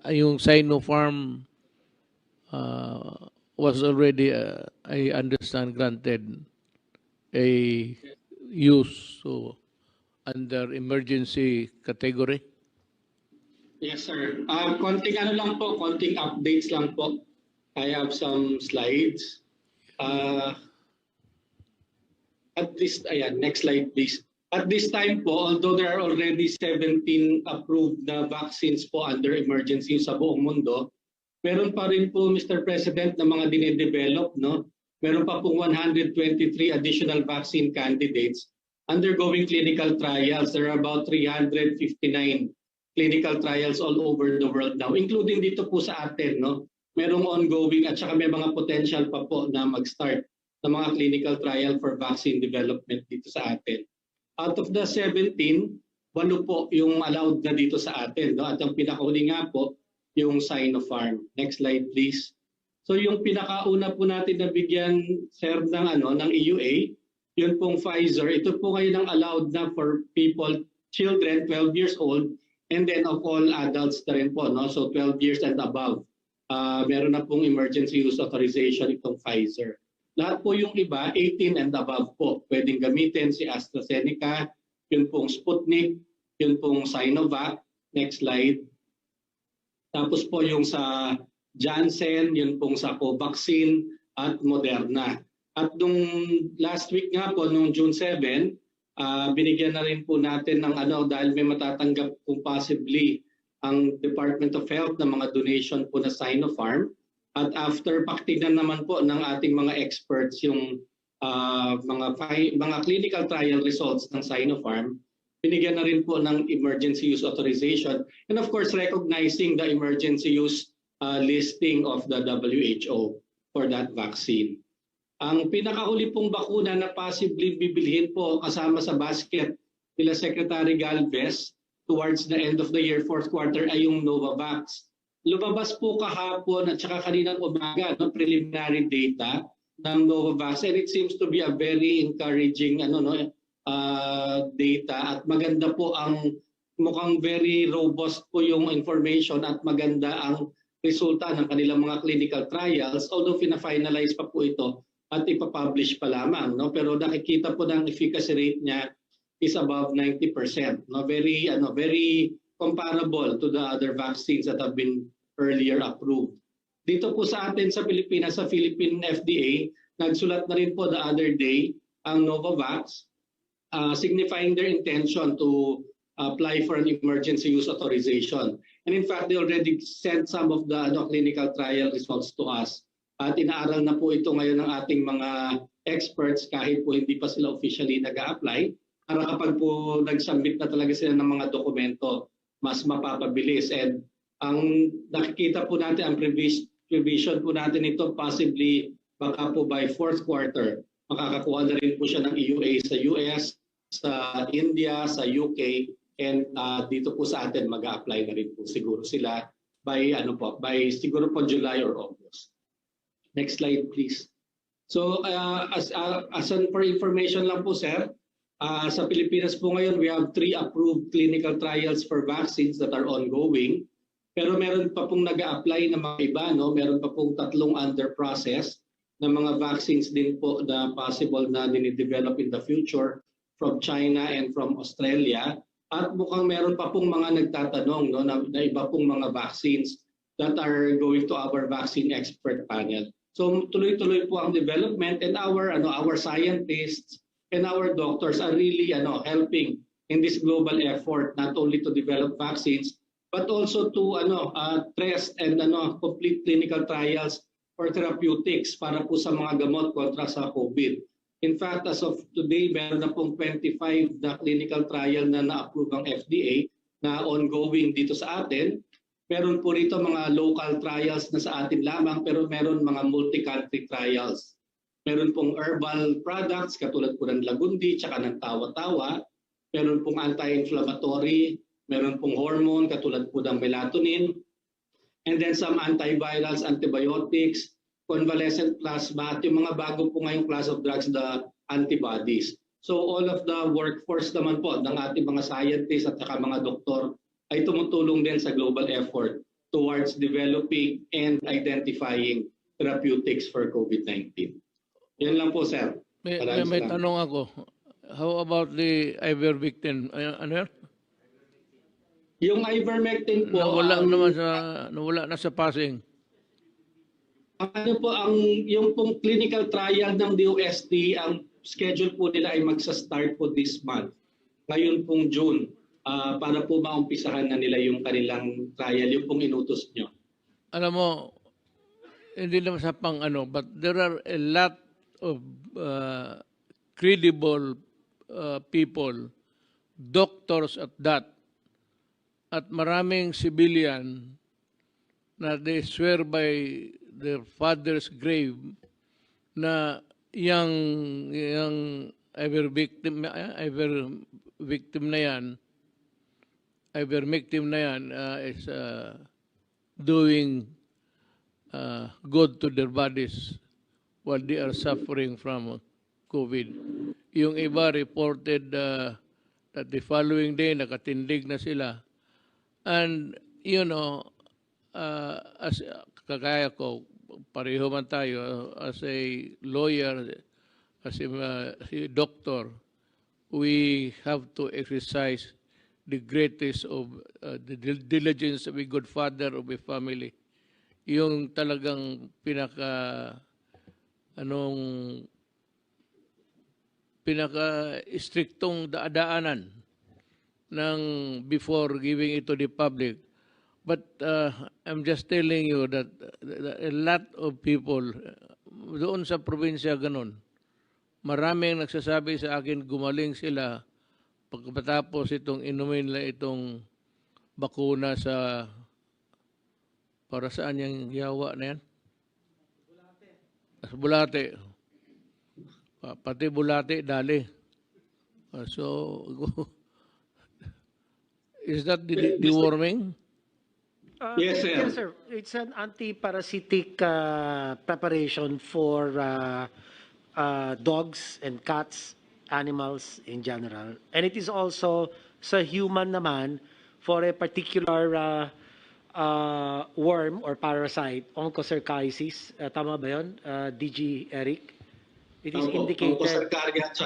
yung Sinopharm was already I understand granted a use so under emergency category. Yes, sir. Konting ano lang po, konting updates lang po. I have some slides. At this, ayan, next slide please. At this time po, although there are already 17 approved na vaccines po under emergency sa buong mundo, meron pa rin po, Mr. President, na mga dinedevelop, no? Meron pa pong 123 additional vaccine candidates undergoing clinical trials. There are about 359 clinical trials all over the world now, including dito po sa atin, no? Merong ongoing at saka may mga potential pa po na mag-start ng mga clinical trial for vaccine development dito sa atin. Out of the 17, 8 po yung allowed na dito sa atin, no? At ang pinakahuli nga po, yung Sinopharm. Next slide please. So yung pinakauna po natin na bigyan, sir, ng EUA, yun pong Pfizer. Ito po ngayon ang allowed na for people, children 12 years old, and then of all adults na rin po, no? So 12 years and above. Meron na pong emergency use authorization itong Pfizer. Lahat po yung iba, 18 and above po. Pwedeng gamitin si AstraZeneca, yun pong Sputnik, yun pong Sinovac. Next slide. Tapos po yung sa Janssen, yun pong sa Covaxin at Moderna. At nung last week nga po, nung June 7, binigyan na rin po natin ng dahil may matatanggap kung possibly ang Department of Health ng mga donation po na Sinopharm. At after paktingnan naman po ng ating mga experts yung mga clinical trial results ng Sinopharm, binigyan na rin po ng emergency use authorization. And of course, recognizing the emergency use listing of the WHO for that vaccine. Ang pinakahuli pong bakuna na possibly bibilhin po kasama sa basket nila Secretary Galvez towards the end of the year, fourth quarter, ay yung Novavax. Lumabas po kahapon at saka kaninang umaga, no, preliminary data ng Novavax, and it seems to be a very encouraging data, at maganda po ang mukhang very robust po yung information at maganda ang resulta ng kanilang mga clinical trials, although fina-finalize pa po ito at ipapublish pa lamang, no? Pero nakikita po ng efficacy rate niya is above 90%, no? Very comparable to the other vaccines that have been earlier approved. Dito po sa atin sa Pilipinas, sa Philippine FDA, nagsulat na rin po the other day ang Novavax, signifying their intention to apply for an emergency use authorization. And in fact, they already sent some of the clinical trial results to us. At inaaral na po ito ngayon ng ating mga experts kahit po hindi pa sila officially nag-a-apply. Para kapag po nag-submit na talaga sila ng mga dokumento, mas mapapabilis. And ang nakikita po natin, ang prevision po natin ito, possibly baka po by fourth quarter, makakakuha na rin po siya ng EUA sa US, sa India, sa UK, and dito po sa atin mag-a-apply na rin po siguro sila by siguro po July or August. Next slide, please. So for information lang po, sir, sa Pilipinas po ngayon, we have 3 approved clinical trials for vaccines that are ongoing. Pero meron pa pong nag-a-apply na mga iba, no? Meron pa pong 3 under process na mga vaccines din po na possible na dinidevelop in the future from China and from Australia. At mukhang meron pa pong mga nagtatanong, no, na iba pong mga vaccines that are going to our vaccine expert panel. So tuloy-tuloy po ang development, and our scientists and our doctors are really helping in this global effort, not only to develop vaccines but also to test and complete clinical trials for therapeutics para po sa mga gamot kontra sa COVID. In fact, as of today, meron na pong 25 na clinical trial na na-approve ng FDA na ongoing dito sa atin. Meron po rito mga local trials na sa atin lamang, pero meron mga multi-country trials. Meron pong herbal products katulad po ng lagundi tsaka ng tawa-tawa. Meron pong anti-inflammatory, meron pong hormone katulad po ng melatonin. And then some antivirals, antibiotics, convalescent plasma, at yung mga bago po ngayong class of drugs, the antibodies. So all of the workforce naman po ng ating mga scientists at saka mga doktor ay tumutulong din sa global effort towards developing and identifying therapeutics for COVID-19. Yan lang po, sir. May tanong ako. How about the ivermectin? Ano yan? Yung ivermectin po... Nawala na sa passing. Yung pong clinical trial ng DOST, ang schedule po nila ay magsa-start po this month. Ngayon pong June, para po maumpisahan na nila yung kanilang trial, yung pong inutos nyo. Alam mo, hindi naman sa but there are a lot of credible people, doctors at that, at maraming civilian na they swear by their father's grave na yung ivermectin na yan is doing good to their bodies while they are suffering from COVID. Yung iba reported that the following day nakatindig na sila. And, as kagaya ko, pareho man tayo, as a lawyer, as a doctor, we have to exercise the greatest of the diligence of a good father of a family. Yung talagang pinaka-istriktong daanan ng before giving it to the public. But I'm just telling you that a lot of people doon sa probinsya ganun, maraming nagsasabi sa akin gumaling sila pagkatapos itong inumin nila itong bakuna sa para saan yung yawa na yan? Bulate. Pati bulate, dali. So, is that deworming? Yes, sir. Yes, sir. It's an anti-parasitic preparation for dogs and cats, animals in general. And it is also sa human naman for a particular worm or parasite, onchocerciasis. Tama ba yun, DG Eric? It is indicated. Onchocercaria at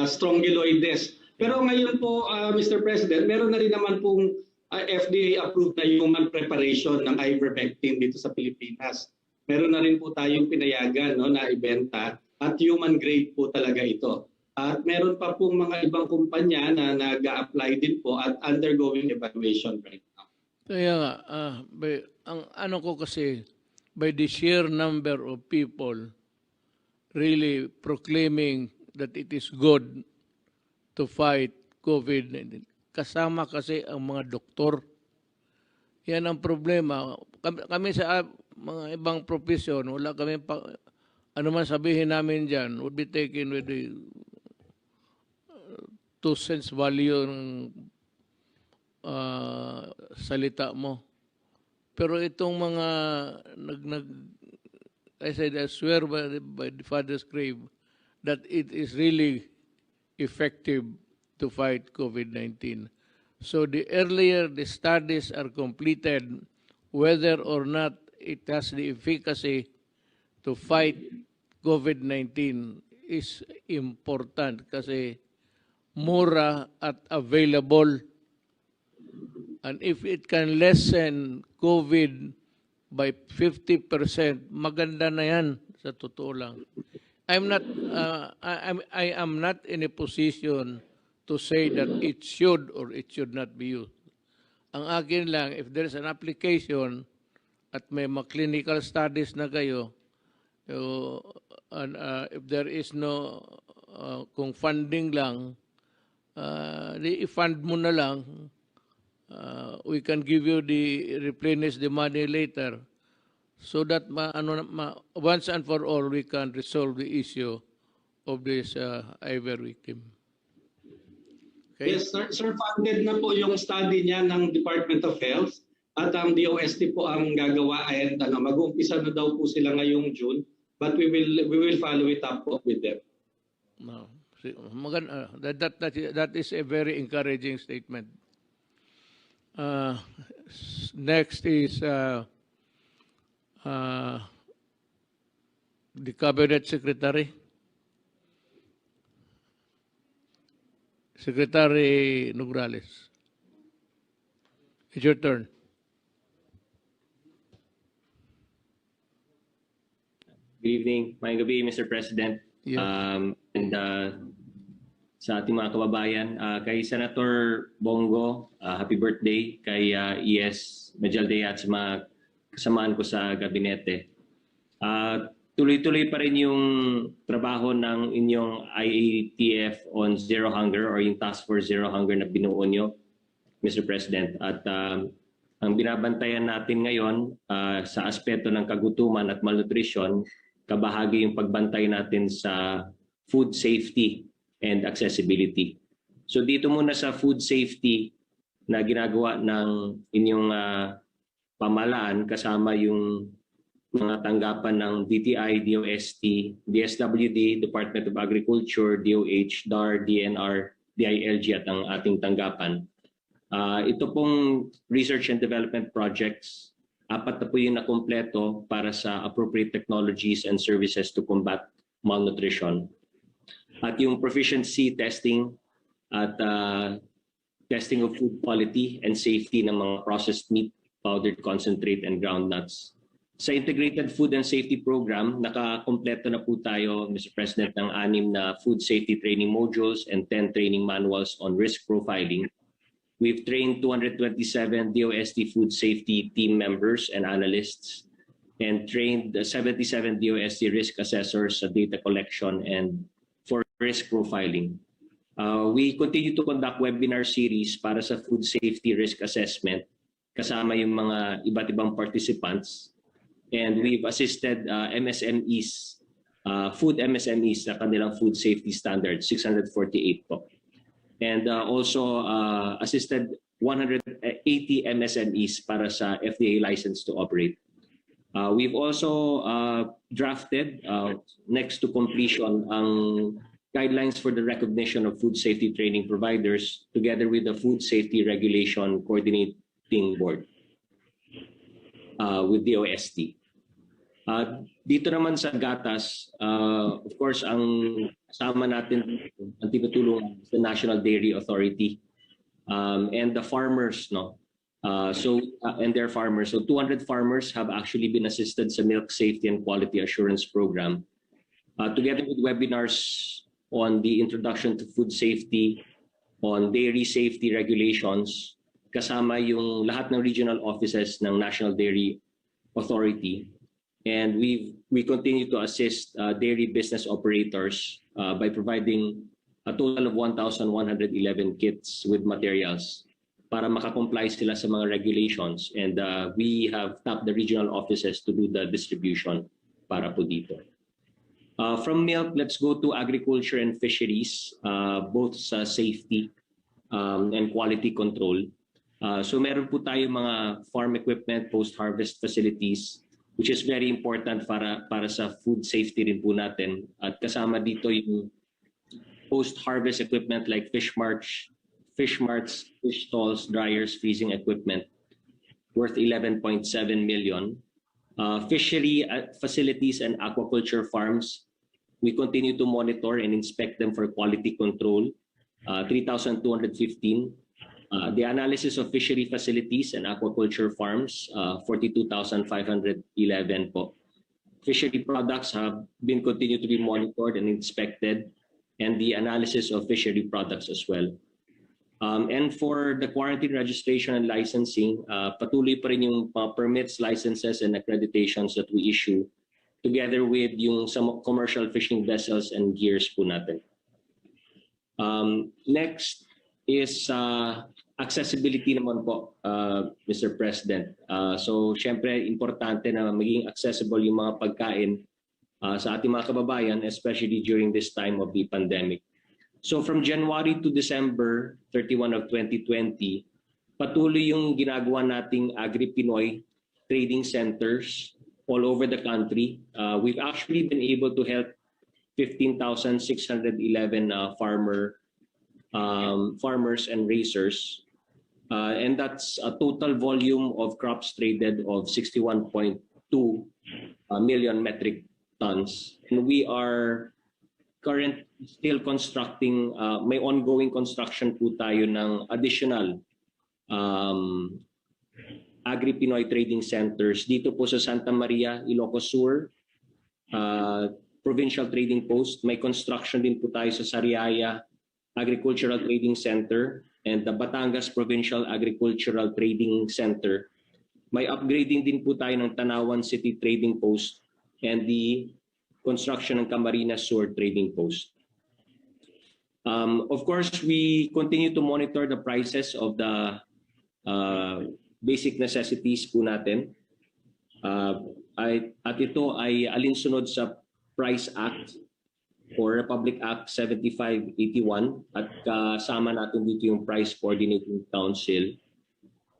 strongyloides. Pero ngayon po, Mr. President, meron na rin naman pong FDA-approved na human preparation ng ivermectin dito sa Pilipinas. Meron na rin po tayong pinayagan na ibenta at human grade po talaga ito. At meron pa pong mga ibang kumpanya na nag-a-apply din po at undergoing evaluation right now. Kaya nga, ang ano ko kasi, by the sheer number of people really proclaiming that it is good to fight COVID-19, kasama kasi ang mga doktor. Yan ang problema. Kami sa mga ibang profesyon, wala kami ano man sabihin namin dyan, would be taken with the 2 cents value ng salita mo. Pero itong mga I said, I swear by the Father's grave that it is really effective to fight COVID-19. So the earlier the studies are completed, whether or not it has the efficacy to fight COVID-19 is important kasi mura at available. And if it can lessen COVID by 50%, maganda na yan sa totoo lang. I am not in a position to say that it should or it should not be used. Ang akin lang, if there is an application at may mga clinical studies na kayo, and if there is no, kung funding lang, i-fund mo na lang, we can give you replenish the money later so that once and for all we can resolve the issue of this IVR victim. Okay? Yes, sir, funded na po yung study niya ng Department of Health at ang DOST po ang gagawa and mag-uumpisa na daw po sila ngayong June, but we will follow it up po with them. No. That is a very encouraging statement. Next is the Cabinet Secretary. Secretary Nograles. It's your turn. Good evening. Mayang gabi, Mr. President. Yes. Sa ating mga kababayan, kay Senator Bongo, happy birthday. Kay ES Medialdea at sa mga kasamaan ko sa gabinete. Tuloy-tuloy pa rin yung trabaho ng inyong IATF on Zero Hunger or yung Task Force Zero Hunger na binuo nyo, Mr. President. At ang binabantayan natin ngayon sa aspeto ng kagutuman at malnutrition, kabahagi yung pagbantay natin sa food safety and accessibility. So dito muna sa food safety na ginagawa ng inyong pamahalaan kasama yung mga tanggapan ng DTI, DOST, DSWD, Department of Agriculture, DOH, DAR, DNR, DILG at ang ating tanggapan. Ito pong research and development projects, 4 na po yung nakompleto para sa appropriate technologies and services to combat malnutrition. At yung proficiency testing at testing of food quality and safety ng mga processed meat, powdered concentrate, and ground nuts. Sa Integrated Food and Safety Program, nakakompleto na po tayo, Mr. President, ng 6 na food safety training modules and 10 training manuals on risk profiling. We've trained 227 DOST food safety team members and analysts and trained 77 DOST risk assessors sa data collection and for risk profiling. We continue to conduct webinar series para sa food safety risk assessment kasama yung mga iba't ibang participants. And we've assisted MSMEs, food MSMEs sa kanilang food safety standards, 648 po. And also assisted 180 MSMEs para sa FDA license to operate. We've also drafted, next to completion, ang guidelines for the recognition of food safety training providers together with the Food Safety Regulation Coordinating Board with the DOST. Dito naman sa gatas, of course, ang kasama natin, ang tinutulong the National Dairy Authority and the farmers, no? And their farmers. So 200 farmers have actually been assisted sa Milk Safety and Quality Assurance Program. Together with webinars on the introduction to food safety, on dairy safety regulations, kasama yung lahat ng regional offices ng National Dairy Authority. And we continue to assist dairy business operators by providing a total of 1,111 kits with materials para makakomply sila sa mga regulations. And we have tapped the regional offices to do the distribution para po dito. From milk, let's go to agriculture and fisheries, both sa safety and quality control. So meron po tayo mga farm equipment, post-harvest facilities, which is very important para sa food safety rin po natin. At kasama dito yung post-harvest equipment like fish marts, fish stalls, dryers, freezing equipment worth 11.7 million. Fishery facilities and aquaculture farms, we continue to monitor and inspect them for quality control, 3,215. The analysis of fishery facilities and aquaculture farms, 42,511 po. Fishery products have been continued to be monitored and inspected, and the analysis of fishery products as well. And for the quarantine registration and licensing, patuloy pa rin yung permits, licenses, and accreditations that we issue together with yung some commercial fishing vessels and gears po natin. Next is accessibility naman po, Mr. President. So syempre, importante na maging accessible yung mga pagkain sa ating mga kababayan, especially during this time of the pandemic. So from January to December 31 of 2020, patuloy yung ginagawa nating Agri-Pinoy trading centers all over the country. We've actually been able to help 15,611 farmers and raisers. And that's a total volume of crops traded of 61.2 million metric tons. And we are still constructing, may ongoing construction po tayo ng additional Agri-Pinoy trading centers dito po sa Santa Maria, Ilocos Sur, Provincial Trading Post. May construction din po tayo sa Sariaya Agricultural Trading Center and the Batangas Provincial Agricultural Trading Center. May upgrading din po tayo ng Tanawan City Trading Post and the construction ng Camarines Sur Trading Post. Of course, we continue to monitor the prices of the basic necessities po natin. At ito ay alinsunod sa Price Act or Republic Act 7581 at kasama natin dito yung Price Coordinating Council.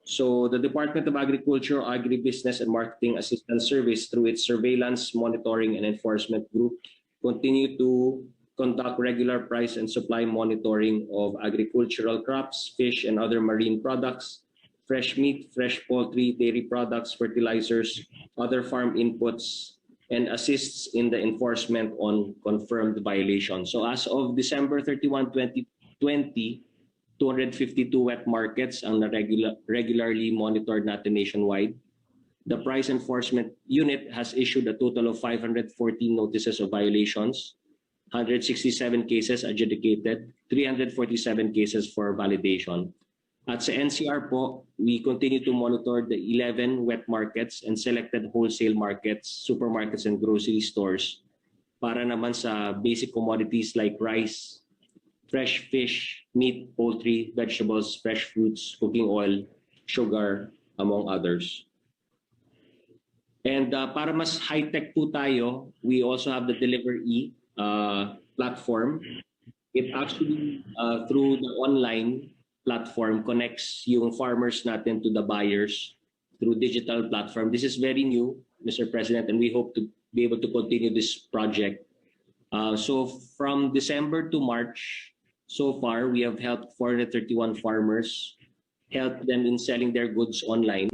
So the Department of Agriculture, Agribusiness and Marketing Assistance Service through its Surveillance, Monitoring and Enforcement Group continue to conduct regular price and supply monitoring of agricultural crops, fish and other marine products, fresh meat, fresh poultry, dairy products, fertilizers, other farm inputs, and assists in the enforcement on confirmed violations. So as of December 31, 2020, 252 wet markets ang regularly monitored natin nationwide. The Price Enforcement Unit has issued a total of 514 notices of violations, 167 cases adjudicated, 347 cases for validation. At sa NCR po, we continue to monitor the 11 wet markets and selected wholesale markets, supermarkets and grocery stores para naman sa basic commodities like rice, fresh fish, meat, poultry, vegetables, fresh fruits, cooking oil, sugar, among others. And para mas high-tech po tayo, we also have the Deliver-E platform. It actually, through the online platform, connects yung farmers natin to the buyers through digital platform. This is very new, Mr. President, and we hope to be able to continue this project. So from December to March, so far, we have helped 431 farmers, helped them in selling their goods online.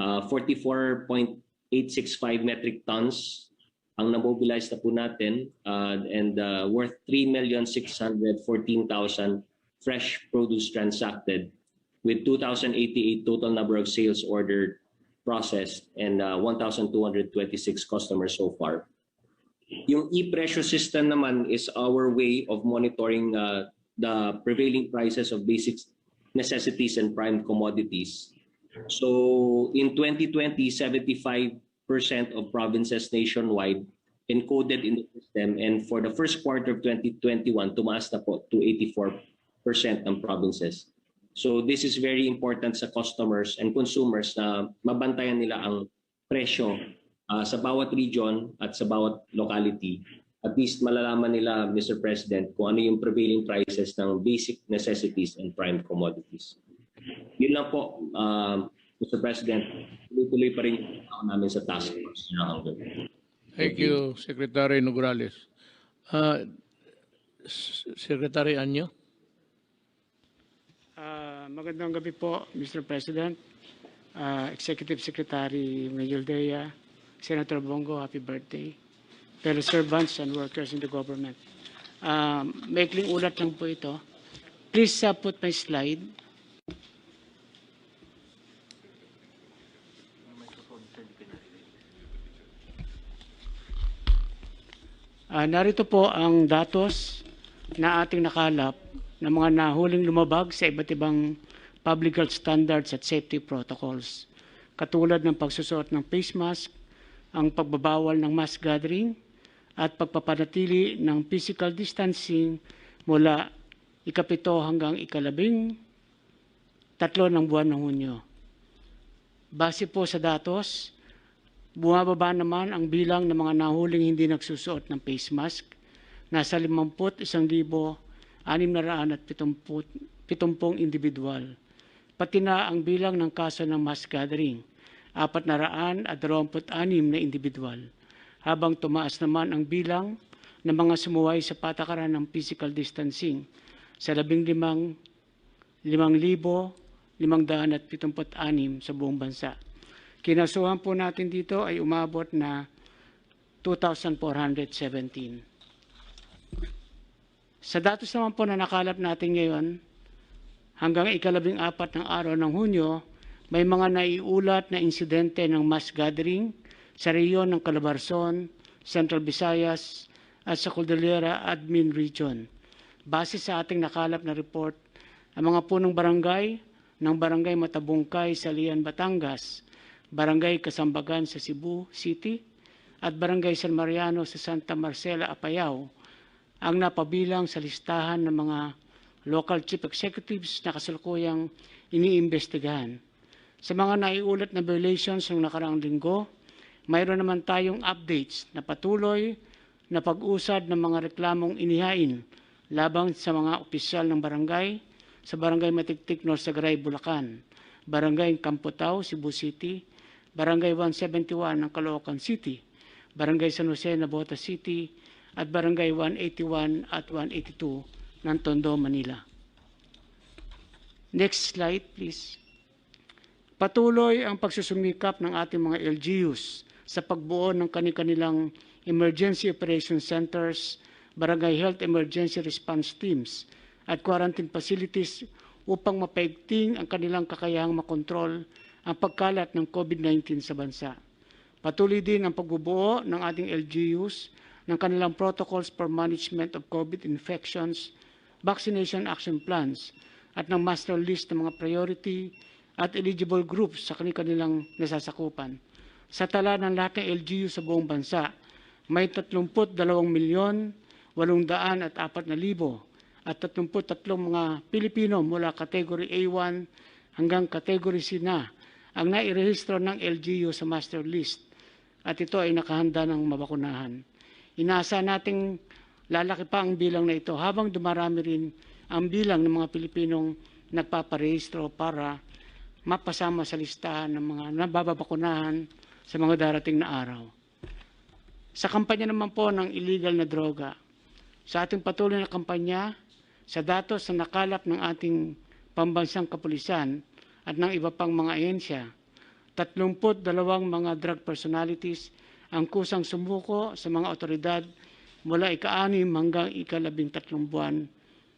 44.865 metric tons ang namobilize na po natin and worth 3,614,000 fresh produce transacted with 2,088 total number of sales ordered processed and 1,226 customers so far. Yung e-presyo system naman is our way of monitoring the prevailing prices of basic necessities and prime commodities. So in 2020, 75% of provinces nationwide encoded in the system, and for the first quarter of 2021, tumaas na po to 84% ng provinces. So this is very important sa customers and consumers na mabantayan nila ang presyo sa bawat region at sa bawat locality. At least malalaman nila, Mr. President, kung ano yung prevailing prices ng basic necessities and prime commodities. Yun lang po, Mr. President. tuloy pa rin yung trabaho namin sa task force. Thank you, Secretary Nograles. Secretary Anyo? Magandang gabi po, Mr. President, Executive Secretary Major Dea, Senator Bongo, happy birthday, fellow servants and workers in the government. Maikling ulat lang po ito. Please put my slide. Narito po ang datos na ating nakalap ng mga nahuling lumabag sa iba't ibang public health standards at safety protocols, katulad ng pagsusuot ng face mask, ang pagbabawal ng mass gathering, at pagpapanatili ng physical distancing mula ikapito hanggang ikalabing tatlo ng buwan ng Hunyo. Base po sa datos, bumababa naman ang bilang ng mga nahuling hindi nagsusuot ng face mask, nasa 51,670 individual. Pati na ang bilang ng kaso ng mass gathering, 426 na individual, habang tumaas naman ang bilang ng mga sumuway sa patakaran ng physical distancing sa 15,576 sa buong bansa. Kinasuhan po natin dito ay umabot na 2,417. Sa datos naman po na nakalap natin ngayon, hanggang ikalabing-4 ng araw ng Hunyo, may mga naiulat na insidente ng mass gathering sa rehiyon ng Calabarzon, Central Visayas at sa Cordillera Admin Region. Base sa ating nakalap na report, ang mga punong barangay ng Barangay Matabungkay sa Lian, Batangas, Barangay Kasambagan sa Cebu City, at Barangay San Mariano sa Santa Marcela, Apayao, ang napabilang sa listahan ng mga local chief executives na kasalukuyang iniimbestigahan. Sa mga naiulat na violations ng nakaraang linggo, mayroon naman tayong updates na patuloy na pag-usad ng mga reklamong inihain labang sa mga opisyal ng barangay sa Barangay Matiktik, Norsagaray, Bulacan, Barangay Campotao, Cebu City, Barangay 171 ng Caloocan City, Barangay San Jose, Navotas City, at Barangay 181 at 182 ng Tondo, Manila. Next slide, please. Patuloy ang pagsusumikap ng ating mga LGUs sa pagbuo ng kanilang emergency operation centers, barangay health emergency response teams, at quarantine facilities upang mapaigting ang kanilang kakayahang makontrol ang pagkalat ng COVID-19 sa bansa. Patuloy din ang pagbubuo ng ating LGUs ng kanilang protocols for management of COVID infections, vaccination action plans, at ng master list ng mga priority at eligible groups sa kanilang nasasakupan. Sa tala ng lahat ng LGU sa buong bansa, may 32,804,000 at 33 mga Pilipino mula Category A1 hanggang Category C na ang nairehistro ng LGU sa master list, at ito ay nakahanda ng mabakunahan. Inaasa nating lalaki pa ang bilang na ito habang dumarami rin ang bilang ng mga Pilipinong nagpaparehistro para mapasama sa listahan ng mga nababakunahan sa mga darating na araw. Sa kampanya naman po ng illegal na droga, sa ating patuloy na kampanya, sa datos na nakalap ng ating pambansang kapulisan at ng iba pang mga ahensya, 32 mga drug personalities ang kusang sumuko sa mga otoridad mula ika-6 hanggang ika-13 buwan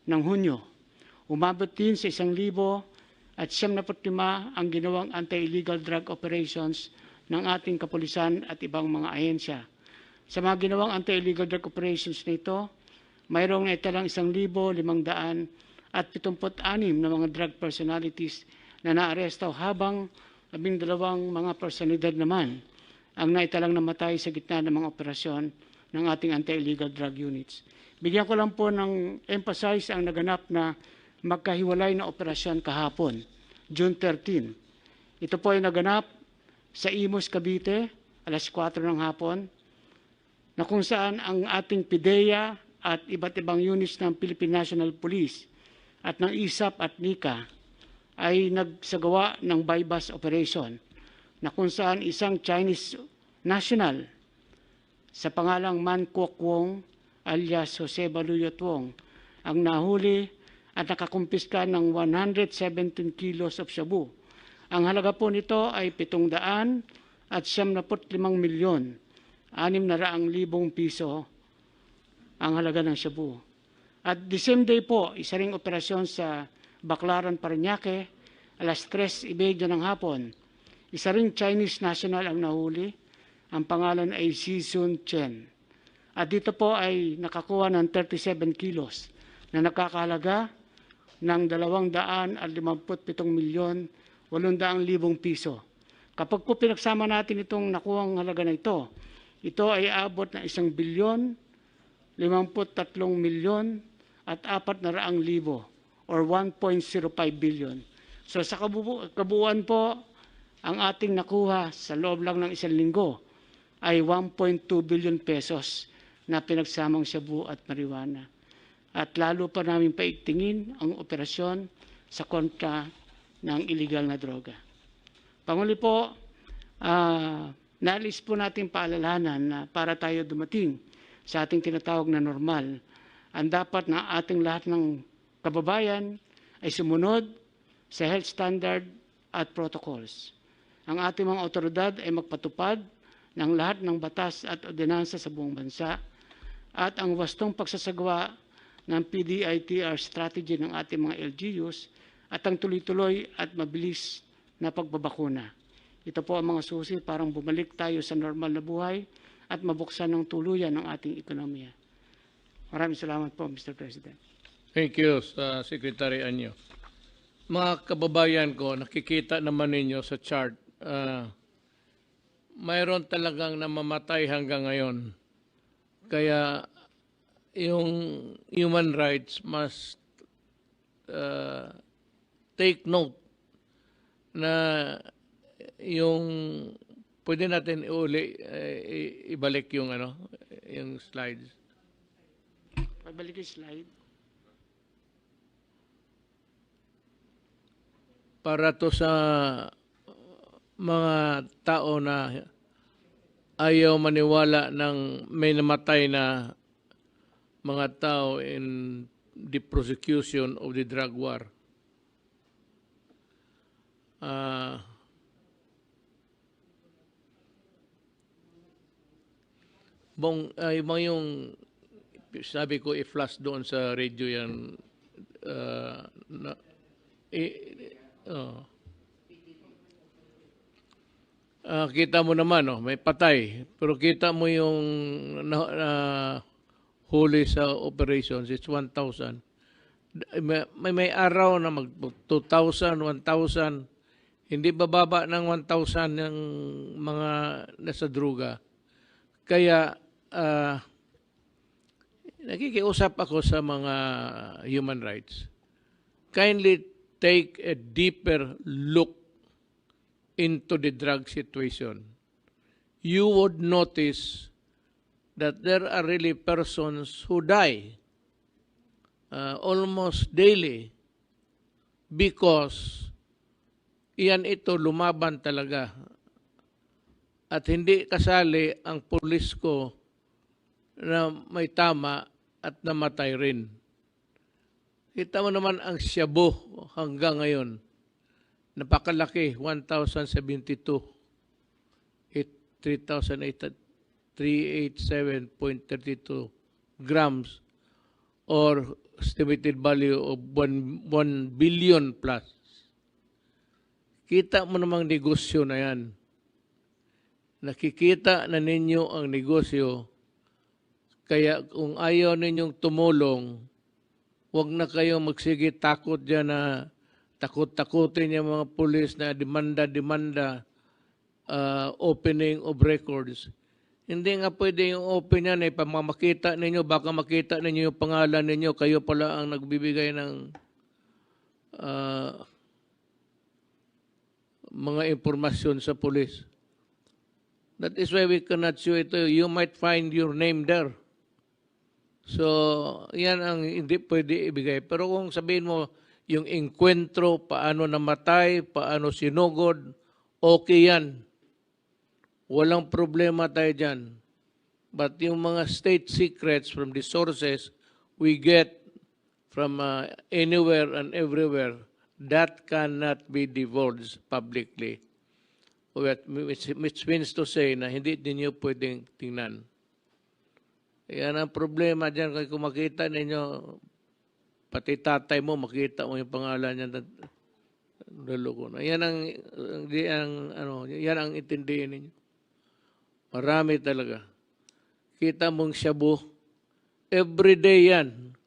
ng Hunyo. Umabot din sa 1,075 ang ginawang anti-illegal drug operations ng ating kapulisan at ibang mga ahensya. Sa mga ginawang anti-illegal drug operations na ito, mayroong naitalang 1,576 na mga drug personalities na naaresto, habang 12 mga personalidad naman ang naitalang namatay sa gitna ng mga operasyon ng ating anti-illegal drug units. Bigyan ko lang po ng emphasize ang naganap na magkahiwalay na operasyon kahapon, June 13. Ito po ay naganap sa Imus, Cavite, alas 4 ng hapon, na kung saan ang ating PIDEA at iba't ibang units ng Philippine National Police at ng ISAP at NICA ay nagsagawa ng bypass operation. na kung saan isang Chinese national sa pangalang Man Kwok Wong alias Jose Baluyot Wong ang nahuli at nakakumpiska ng 117 kilos of shabu. Ang halaga po nito ay 775 milyon, 600,000 piso ang halaga ng shabu. At the same day po, isa ring operasyon sa Baclaran, Parañaque, alas 3:30 ng hapon. Isa ring Chinese national ang nahuli. Ang pangalan ay Zizun Chen. At dito po ay nakakuha ng 37 kilos na nakakahalaga ng 257,800,000 piso. Kapag po pinagsama natin itong nakuhang halaga na ito ay abot ng 1,053,400,000 or 1.05 billion. So sa kabuuan po, ang ating nakuha sa loob lang ng isang linggo ay 1.2 billion pesos na pinagsamang shabu at marijuana. At lalo pa namin paigtingin ang operasyon sa kontra ng illegal na droga. Panghuli po, naalis po natin paalalahanan na para tayo dumating sa ating tinatawag na normal, ang dapat na ating lahat ng kababayan ay sumunod sa health standard at protocols. Ang ating mga otoridad ay magpatupad ng lahat ng batas at ordinansa sa buong bansa at ang wastong pagsasagawa ng PDITR strategy ng ating mga LGUs at ang tuloy-tuloy at mabilis na pagbabakuna. Ito po ang mga susi parang bumalik tayo sa normal na buhay at mabuksan ng tuluyan ng ating ekonomiya. Maraming salamat po, Mr. President. Thank you, Secretary Anyo. Mga kababayan ko, nakikita naman ninyo sa chart, mayroon talagang namamatay hanggang ngayon. Kaya yung human rights must take note na yung pwede natin ibalik yung yung slides. Pabalik yung slide. Para to sa mga tao na ayaw maniwala ng may namatay na mga tao in the prosecution of the drug war. Yung sabi ko i-flash doon sa radio yan. Kita mo naman, may patay. Pero kita mo yung huli sa operations, it's 1,000. May araw na mag 2,000, 1,000. Hindi bababa ng 1,000 ng mga nasa droga. Kaya nakikiusap ako sa mga human rights. Kindly take a deeper look into the drug situation. You would notice that there are really persons who die almost daily because ito lumaban talaga at hindi kasali ang pulis ko na may tama at namatay rin. Kita mo naman ang shabu hanggang ngayon. Napakalaki, 1,072. 387.32 grams or estimated value of 1 billion plus. Kita mo namang negosyo na yan. Nakikita na ninyo ang negosyo. Kaya kung ayaw ninyong tumulong, huwag na kayong magsige takot dyan na takot-takutin yung mga pulis na demanda, opening of records. Hindi nga pwede yung open yan pamamakita ninyo, baka makita ninyo yung pangalan ninyo, kayo pala ang nagbibigay ng mga impormasyon sa pulis. That is why we cannot show it. You might find your name there. So, yan ang hindi pwede ibigay. Pero kung sabihin mo, yung enkwentro, paano namatay, paano sinugod, okay yan. Walang problema tayo dyan. But yung mga state secrets from the sources we get from anywhere and everywhere, that cannot be divulged publicly. Which means to say na hindi ninyo pwedeng tingnan. Yan ang problema dyan. Kung makita ninyo, pati tatay mo, makita mo yung pangalan niya. Naloko na. Yan ang intindihin ninyo. Marami talaga. Kita mong shabu. Everyday yan.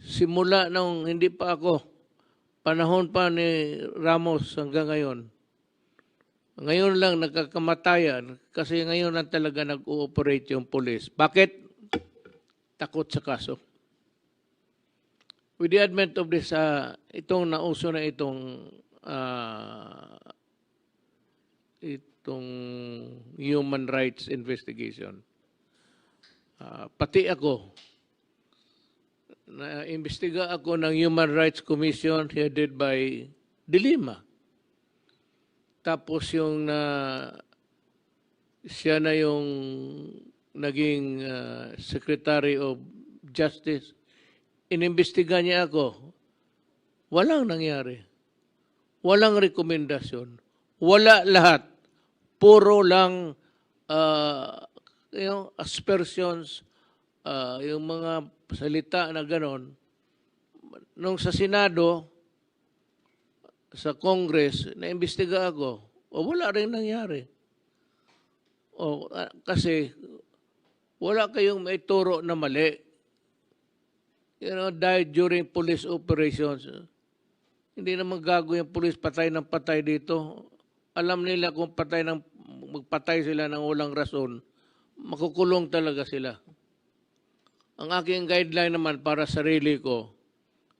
Simula nung hindi pa ako, panahon pa ni Ramos hanggang ngayon. Ngayon lang nagkakamatayan kasi ngayon lang talaga nag-ooperate yung police. Bakit? Takot sa kaso. With the advent of this, itong nauso na itong human rights investigation, pati ako, na-imbestiga ako ng Human Rights Commission headed by De Lima. Tapos yung siya na yung naging Secretary of Justice, inimbestiga niya ako. Walang nangyari. Walang rekomendasyon. Wala lahat. Puro lang yung aspersions, yung mga salita na ganon. Nung sa Senado, sa Congress, naimbestiga ako. O wala rin nangyari. Kasi wala kayong maituro na mali. Died during police operations. Hindi naman gago yung police patay ng patay dito. Alam nila kung magpatay sila ng walang rason, makukulong talaga sila. Ang aking guideline naman para sarili ko,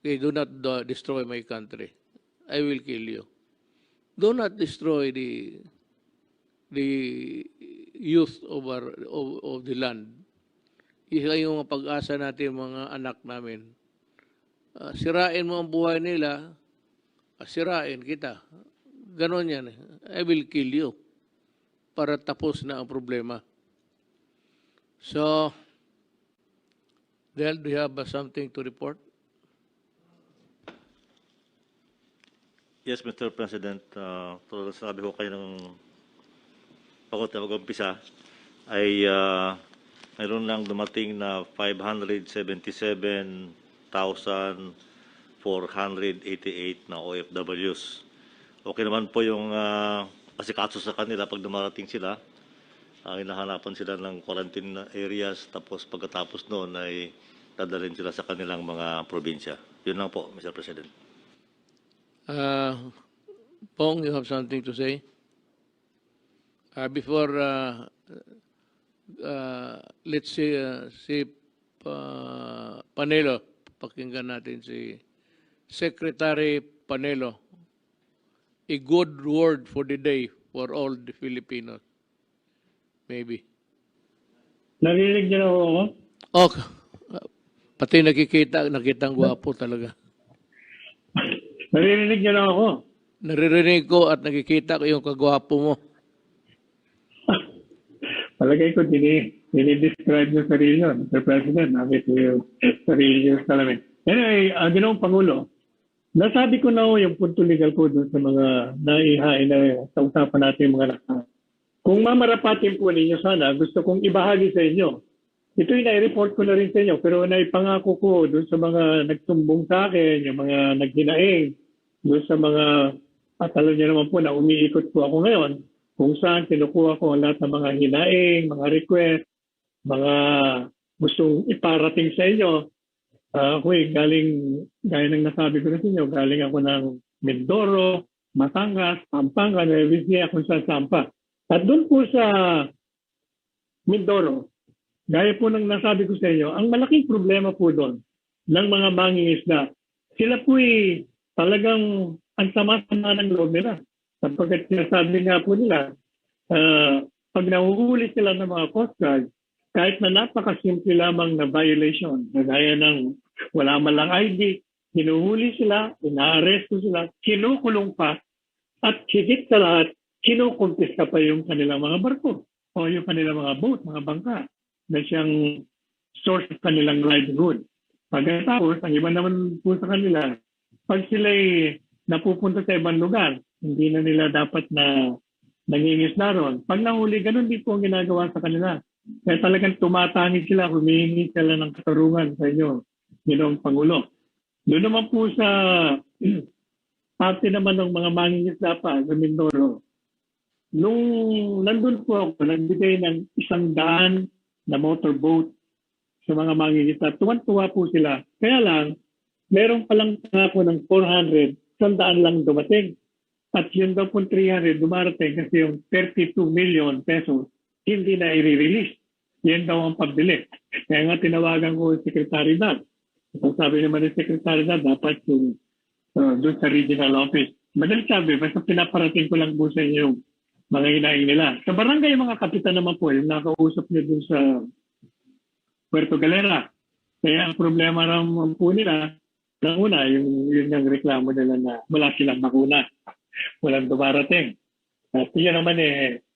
okay, do not destroy my country. I will kill you. Do not destroy the youth of the land. Isa yung pag-asa natin mga anak namin. Sirain mo ang buhay nila, sirain kita. Ganon yan. I will kill you. Para tapos na ang problema. So, Del, do you have something to report? Yes, Mr. President. Tulad sabi ko kayo ng pagod na mag-umpisa ay mayroon lang dumating na 577,488 na OFWs. Okay naman po yung asikaso sa kanila pag dumarating sila. Hinahanapan sila ng quarantine areas, tapos pagkatapos noon ay dadalhin sila sa kanilang mga probinsya. Yun lang po, Mr. President. Pong, you have something to say? Before, let's see Panelo. Pakinggan natin si Secretary Panelo. A good word for the day for all the Filipinos. Maybe. Narinig niyo na ako? Okay. Pati nakitang gwapo talaga. Narinig niyo na ako? Naririnig ko at nakikita ko yung kagwapo mo. Palagay ko, dinidescribe yung sarili nyo, Mr. President. Nakit yung sarili nyo sa salamin. Anyway, Ginoong Pangulo, nasabi ko na yung punto legal po dun sa mga naihain na sa usapan natin yung mga nakasama. Kung mamarapatin po ninyo sana, gusto kong ibahagi sa inyo. Ito'y nai-report ko na rin sa inyo, pero naipangako ko doon sa mga nagsumbong sa akin, yung mga naghinaing, doon sa mga, alam niyo naman po na umiikot po ako ngayon, kung saan kinukuha ko ang lahat ng mga hinaing, mga request, mga gustong iparating sa inyo. Ako'y galing, gaya ng nasabi ko na sa inyo, galing ako ng Mindoro, Batangas, Pampanga, Nueva Ecija, kung saan saan pa. At doon po sa Mindoro, gaya po ng nasabi ko sa inyo, ang malaking problema po doon ng mga mangingisda, sila po'y talagang ang sama-sama ng loob nila. Sapagkat sinasabi nga po nila, pag nahuhuli sila ng mga Coast Guard, kahit na napakasimple lamang na violation, gaya ng wala man lang ID, hinuhuli sila, inaaresto sila, kinukulong pa, at higit sa lahat, kinukumpiska pa yung kanilang mga barko. o yung kanilang mga boat, mga bangka na siyang source of kanilang livelihood. Pagkatapos, ang iba naman po sa kanila, pag sila'y napupunta sa ibang lugar, hindi na nila dapat na nangingisda ron. Pag nahuli, ganun din po ang ginagawa sa kanila. Kaya talagang tumatangis sila, humihingi sila ng katarungan sa inyo, Ginoong Pangulo. Doon naman po sa parte naman ng mga mangingisda pa sa Mindoro, nung nandun po ako, nagbigay ng 100 na motorboat sa mga mangingisda. Tuwan-tuwa po sila. Kaya lang, meron palang pangako ng 400, 100 lang dumating. At yun daw po 300 dumarating kasi yung 32 million pesos hindi na i-release. Yan daw ang pabili. Kaya nga tinawagan ko yung Secretary Dad. Ang sabi naman ng Secretary Dad, dapat yung doon sa regional office. Madali sabi, basta pinaparating ko lang po sa inyo yung mga hinaing nila. Sa barangay, mga kapitan naman po, yung nakausap niyo doon sa Puerto Galera. Kaya ang problema naman po nila, una, yun ang reklamo nila na wala silang bakuna. Walang dumarating. At yan naman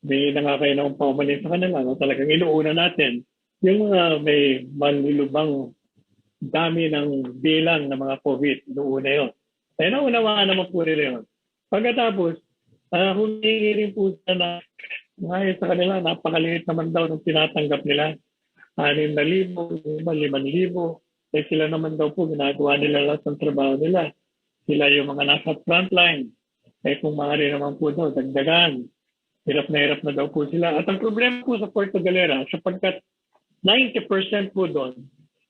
may nangakay na paumanin sa kanila na talagang inuuna natin yung mga may manlulubang dami ng bilang ng mga COVID. Inuuna yun. Kaya naunawaan naman po nila yun. Pagkatapos, humingi rin po na ngayon sa kanila, napakaliit naman daw ng tinatanggap nila. 6,000, 5,000. Eh sila naman daw po, ginagawa nila lahat ng trabaho nila. Sila yung mga nasa frontline. Eh kung maaari naman po daw, dagdagan. Hirap na daw po sila. At ang problema po sa Puerto Galera, sapagkat 90% po doon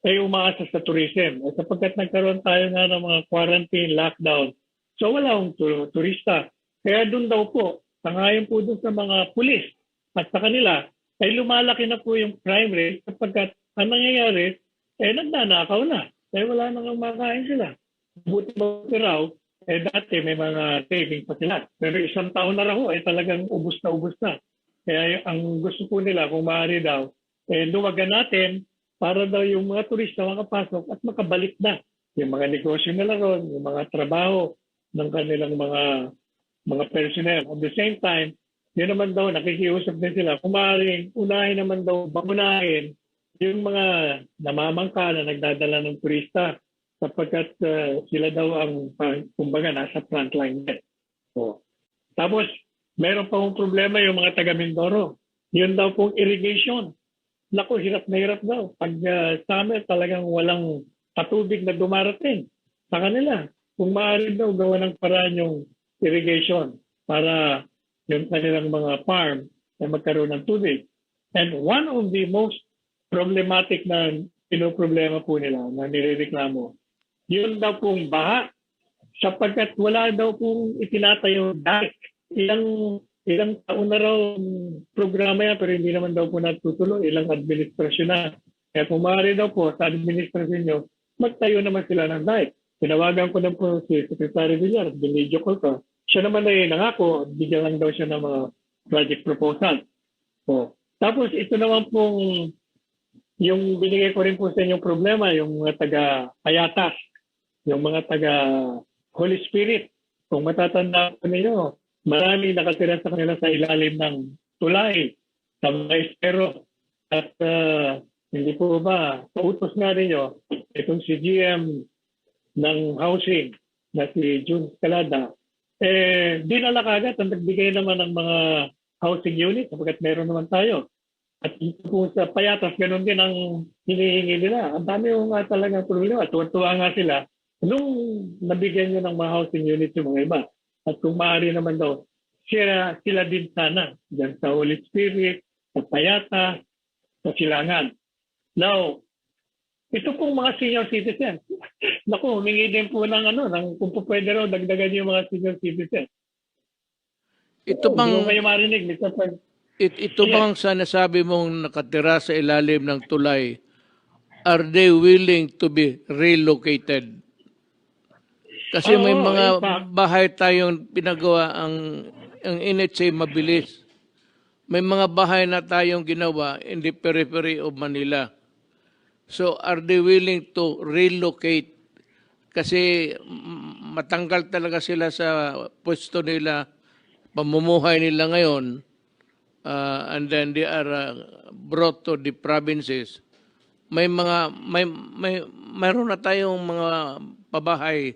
ay umaasa sa tourism. At sapagkat nagkaroon tayo nga ng mga quarantine, lockdown, so wala akong turista. Kaya doon daw po, sangayon po doon sa mga pulis at sa kanila, ay lumalaki na po yung crime rate sapagkat ang nangyayari, nagnanakaw na. Kaya wala nang makain sila. Buti raw, dati may mga saving pa sila. Pero isang taon na raw, talagang ubus na. Kaya ang gusto po nila, kung maaari daw, luwagan natin para daw yung mga turista makapasok at makabalik na. Yung mga negosyo nila ron, yung mga trabaho ng kanilang mga personnel. At the same time, yun naman daw, nakikiusap din sila. Kung maaaring unahin naman daw, bagunahin yung mga namamangka na nagdadala ng turista sapagkat sila daw ang, kumbaga, nasa frontline din. So, tapos, meron pa pong problema yung mga taga Mindoro. Yun daw pong irrigation. Naku, hirap na hirap daw. Pag summer, talagang walang patubig na dumarating sa kanila. Kung maaari daw, gawa ng paraan yung irrigation para yung kanilang mga farm ay magkaroon ng tubig. And one of the most problematic na pinoproblema po nila na nirereklamo, yun daw pong baha sapagkat wala daw pong itinatayo dike. Ilang taon na raw programa yan pero hindi naman daw po natutuloy. Ilang administrasyon na. Kaya kung maaari daw po sa administrasyon nyo, magtayo naman sila ng dike. Tinawagan ko na po si Secretary Villar, binidyo ko to. Siya naman ay nangako, bigyan lang daw siya ng mga project proposal. So, tapos ito naman pong yung binigay ko rin po sa inyong problema, yung mga taga-Payatas, yung mga taga-Holy Spirit. Kung matatanda ko ninyo, maraming nakatira sa kanila sa ilalim ng tulay, sa mga espero. At hindi po ba, pautos nga ninyo, itong si GM ng housing na si June Calada, dinala kagad ang nagbigay naman ng mga housing unit sapagkat meron naman tayo. At dito po sa Payatas, ganun din ang hinihingi nila. Ang dami yung nga talagang problema. Tuwa nga sila nung nabigyan nyo ng mga housing unit yung mga iba. At kung maaari naman daw, sila din sana dyan sa Holy Spirit, sa Payatas, sa Silangan. Now, ito pong mga senior citizens. Naku, humingi din po ng kung po pwede raw, dagdagan yung mga senior citizens. Ito bang, hindi ko kayo marinig, Mr. President. Ito bang sinasabi mong nakatira sa ilalim ng tulay, are they willing to be relocated? Kasi may mga bahay tayong pinagawa ang NHA mabilis. May mga bahay na tayong ginawa in the periphery of Manila. So are they willing to relocate? Kasi matanggal talaga sila sa pwesto nila, pamumuhay nila ngayon. and then they are brought to the provinces, mayroon na tayong mga pabahay,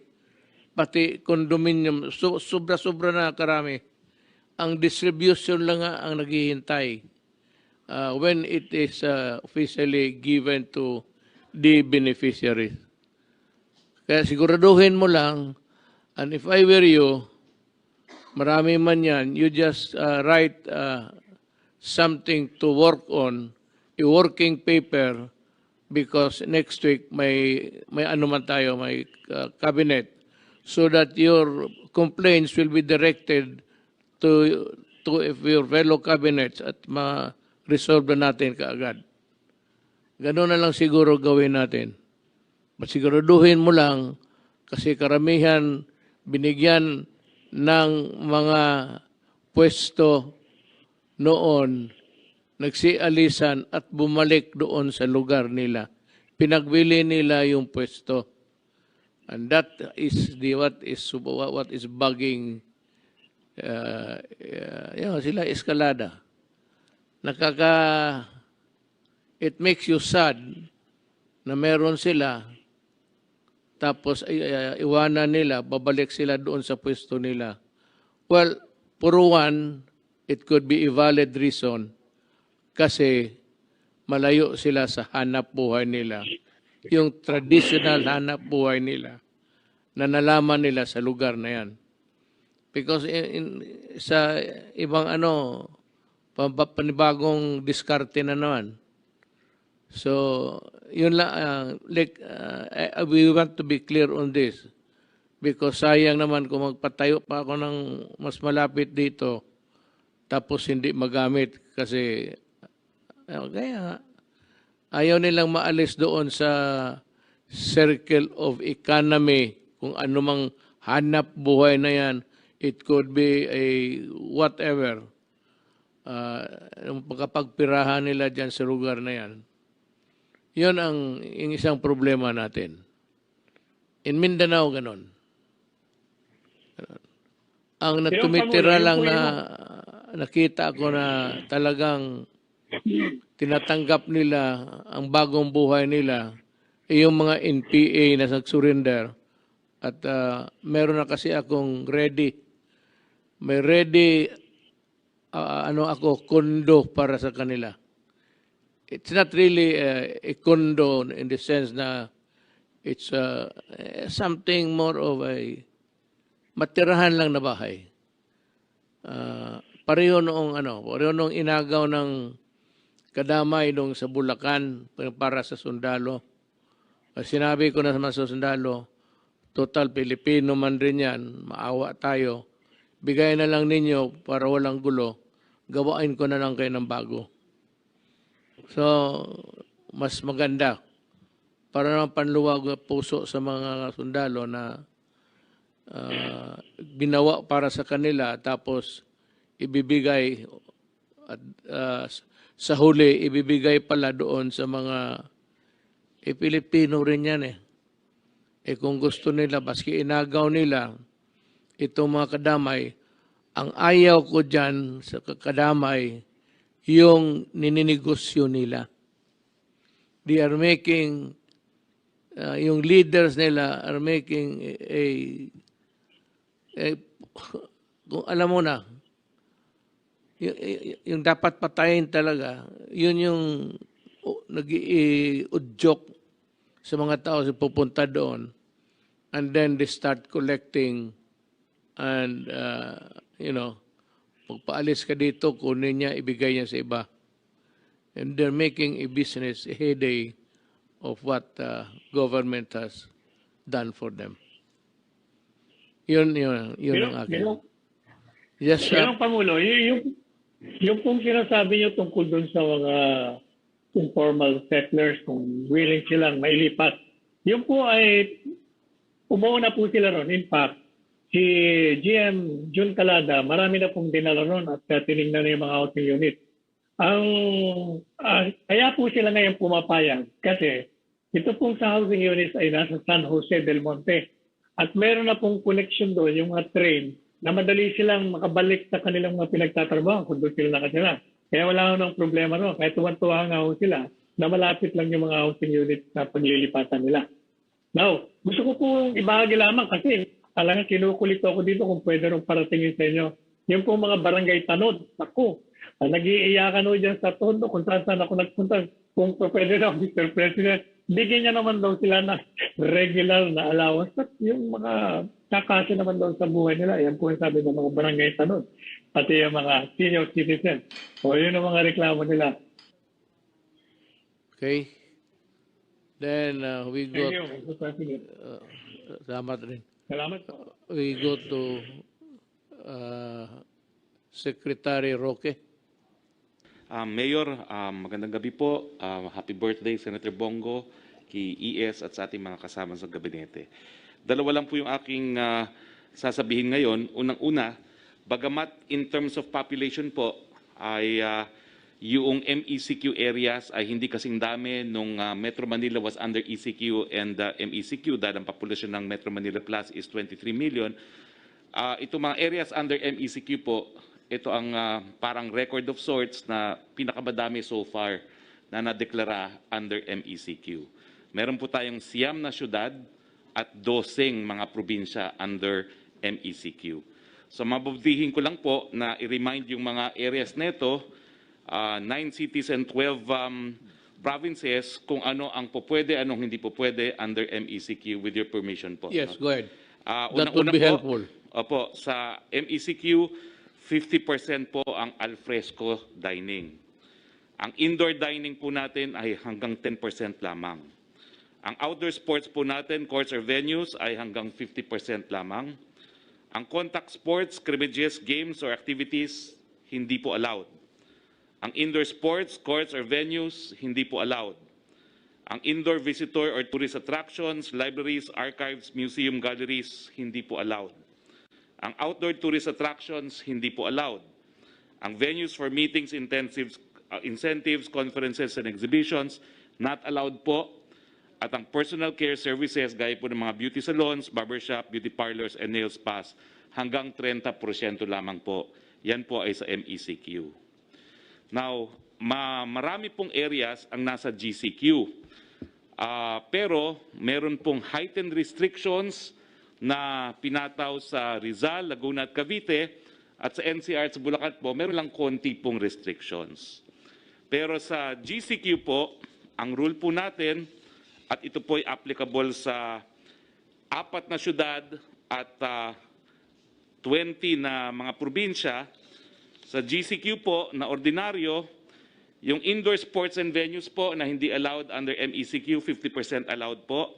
pati condominium, sobra-sobra na karami. Ang distribution lang nga ang naghihintay when it is officially given to the beneficiaries. Kaya siguraduhin mo lang, and if I were you, marami man yan, you just write something to work on, a working paper, because next week may ano man tayo, may cabinet, so that your complaints will be directed to your fellow cabinets at ma-resolve na natin kaagad. Gano'n na lang siguro gawin natin. Masiguraduhin mo lang, kasi karamihan binigyan ng mga pwesto noon, nagsialisan at bumalik doon sa lugar nila. Pinagbili nila yung pwesto. And that is what is bugging sila eskalada. It makes you sad na meron sila, tapos iwanan nila, babalik sila doon sa pwesto nila. Well, for one, it could be a valid reason kasi malayo sila sa hanap buhay nila. Yung traditional hanap buhay nila na nalaman nila sa lugar na yan. Because sa ibang panibagong diskarte na naman. So, yun lang, we want to be clear on this. Because sayang naman kung magpatayo pa ako ng mas malapit dito, tapos hindi magamit kasi kaya ayaw nilang maalis doon sa circle of economy, kung anumang hanap buhay na yan. It could be a whatever. Pagkapagpirahan nila dyan sa lugar na yan. Yun ang isang problema natin. In Mindanao, ganon. Ang natumitira lang na nakita ko na talagang tinatanggap nila ang bagong buhay nila ay yung mga NPA na nag-surrender. At meron na kasi akong ready. May ready kondo para sa kanila. It's not really a condo in the sense na it's something more of a matirahan lang na bahay. Pareho noong inagaw ng kadamay nung sa Bulacan para sa sundalo. Sinabi ko na sa mga sundalo, total Pilipino man rin yan, maawa tayo. Bigay na lang ninyo para walang gulo, gawain ko na lang kayo ng bago. So, mas maganda para naman panluwag ng puso sa mga sundalo na ginawa para sa kanila, tapos ibibigay at sa huli ibibigay pala doon sa mga Pilipino rin yan kung gusto nila, baski inagaw nila itong mga kadamay, ang ayaw ko dyan sa kadamay yung nininegosyo nila. They are making, yung leaders nila are making kung alam mo na, yung dapat patayin talaga, yun yung nag-i-udyok sa mga tao sa pupunta doon. And then they start collecting and, pagpaalis ka dito, kunin niya, ibigay niya sa iba. And they're making a business, a heyday of what government has done for them. Yun ang akin. Yes, sir. Pero Pangulo, yung pong sinasabi niyo tungkol dun sa mga informal settlers, kung willing silang mailipat, yun po ay umuuna po sila ron. In fact, si GM Jun Calada, marami na pong dinala ron at tinignan na yung mga housing unit. Kaya po sila ngayon pumapayag kasi ito pong sa housing units ay nasa San Jose del Monte. At meron na pong connection doon, yung mga train, na madali silang makabalik sa kanilang mga pinagtatrabaho kung doon sila nakatira. Kaya wala ho ng problema ron. Kahit tuwan-tuwa nga ho sila na malapit lang yung mga housing units na paglilipatan nila. Now, gusto ko pong ibahagi lamang kasi talagang kinukulit ako dito kung pwede rin paratingin sa inyo. Yung pong mga barangay tanod, ako, nag-iiyakan ho dyan sa tondo kung saan ako nagpunta. Kung pwede daw, Mr. President, bigyan niya naman daw sila ng regular na allowance at yung mga kakasya naman daw sa buhay nila. Yan po yung sabi ng mga barangay tanod. Pati yung mga senior citizen. O yun ang mga reklamo nila. Okay. Then we go. Thank you, Mr. President. Salamat rin. Salamat po. We go to Secretary Roque. Mayor, magandang gabi po. Happy birthday, Senator Bongo, kay ES at sa ating mga kasama sa gabinete. Dalawa lang po yung aking sasabihin ngayon. Unang-una, bagamat in terms of population po, ay yung MECQ areas ay hindi kasing dami nung Metro Manila was under ECQ and MECQ dahil ang populasyon ng Metro Manila Plus is 23 million. Ito mga areas under MECQ po, ito ang parang record of sorts na pinakamadami so far na nadeklara under MECQ. Meron po tayong 9 na syudad at 12 mga probinsya under MECQ. So mababdihin ko lang po na i-remind yung mga areas neto, 9 cities and 12 provinces kung ano ang pupwede, anong hindi pupwede under MECQ with your permission po. Yes, no? go ahead. That would be helpful. Opo, sa MECQ, 50% po ang alfresco dining. Ang indoor dining po natin ay hanggang 10% lamang. Ang outdoor sports po natin, courts or venues, ay hanggang 50% lamang. Ang contact sports, scrimmages, games or activities, hindi po allowed. Ang indoor sports, courts or venues, hindi po allowed. Ang indoor visitor or tourist attractions, libraries, archives, museum, galleries, hindi po allowed. Ang outdoor tourist attractions, hindi po allowed. Ang venues for meetings, incentives, conferences, and exhibitions, not allowed po. At ang personal care services, gaya po ng mga beauty salons, barbershop, beauty parlors, and nail spas, hanggang 30% lamang po. Yan po ay sa MECQ. Now, marami pong areas ang nasa GCQ. Pero meron pong heightened restrictions na pinataw sa Rizal, Laguna at Cavite at sa NCR at sa Bulacan po, meron lang konti pong restrictions. Pero sa GCQ po, ang rule po natin, at ito po ay applicable sa 4 na syudad at 20 na mga probinsya, sa GCQ po na ordinaryo, yung indoor sports and venues po na hindi allowed under MECQ, 50% allowed po.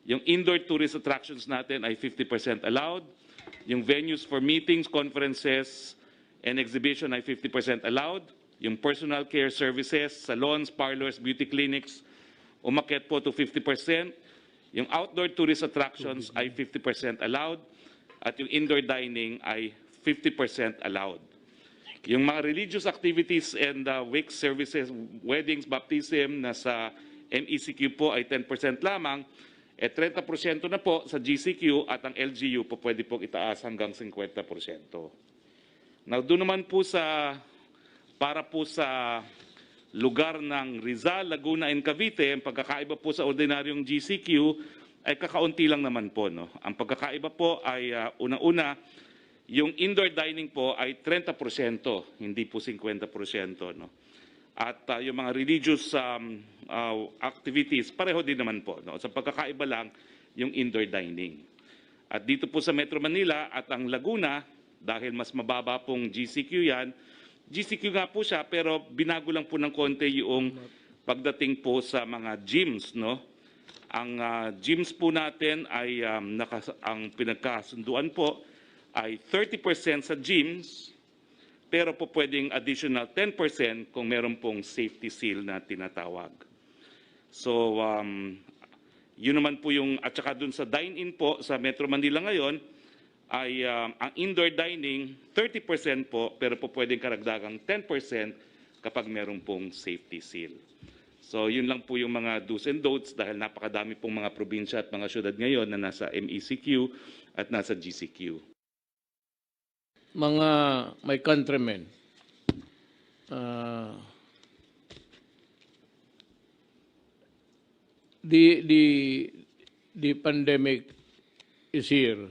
Yung indoor tourist attractions natin ay 50% allowed. Yung venues for meetings, conferences, and exhibition ay 50% allowed. Yung personal care services, salons, parlors, beauty clinics, umakyat po to 50%. Yung outdoor tourist attractions ay 50% allowed. At yung indoor dining ay 50% allowed. Yung mga religious activities and wake services, weddings, baptism na sa MECQ po ay 10% lamang. 30% na po sa GCQ at ang LGU po pwede pong itaas hanggang 50%. Now, doon naman po para po sa lugar ng Rizal, Laguna, and Cavite, ang pagkakaiba po sa ordinaryong GCQ ay kakaunti lang naman po. No? Ang pagkakaiba po ay una-una, yung indoor dining po ay 30%, hindi po 50%. No? At yung mga religious activities, pareho din naman po. No? Sa pagkakaiba lang, yung indoor dining. At dito po sa Metro Manila at ang Laguna, dahil mas mababa pong GCQ yan, GCQ nga po siya, pero binago lang po ng konti yung pagdating po sa mga gyms. No? Ang gyms po natin ay, ang pinagkasunduan po ay 30% sa gyms, pero po pwedeng additional 10% kung meron pong safety seal na tinatawag. So, yun naman po yung, at saka dun sa dine-in po sa Metro Manila ngayon, ay ang indoor dining 30% po, pero po pwedeng karagdagang 10% kapag meron pong safety seal. So, yun lang po yung mga do's and don'ts dahil napakadami pong mga probinsya at mga syudad ngayon na nasa MECQ at nasa GCQ. Mga my countrymen, uh, the pandemic is here.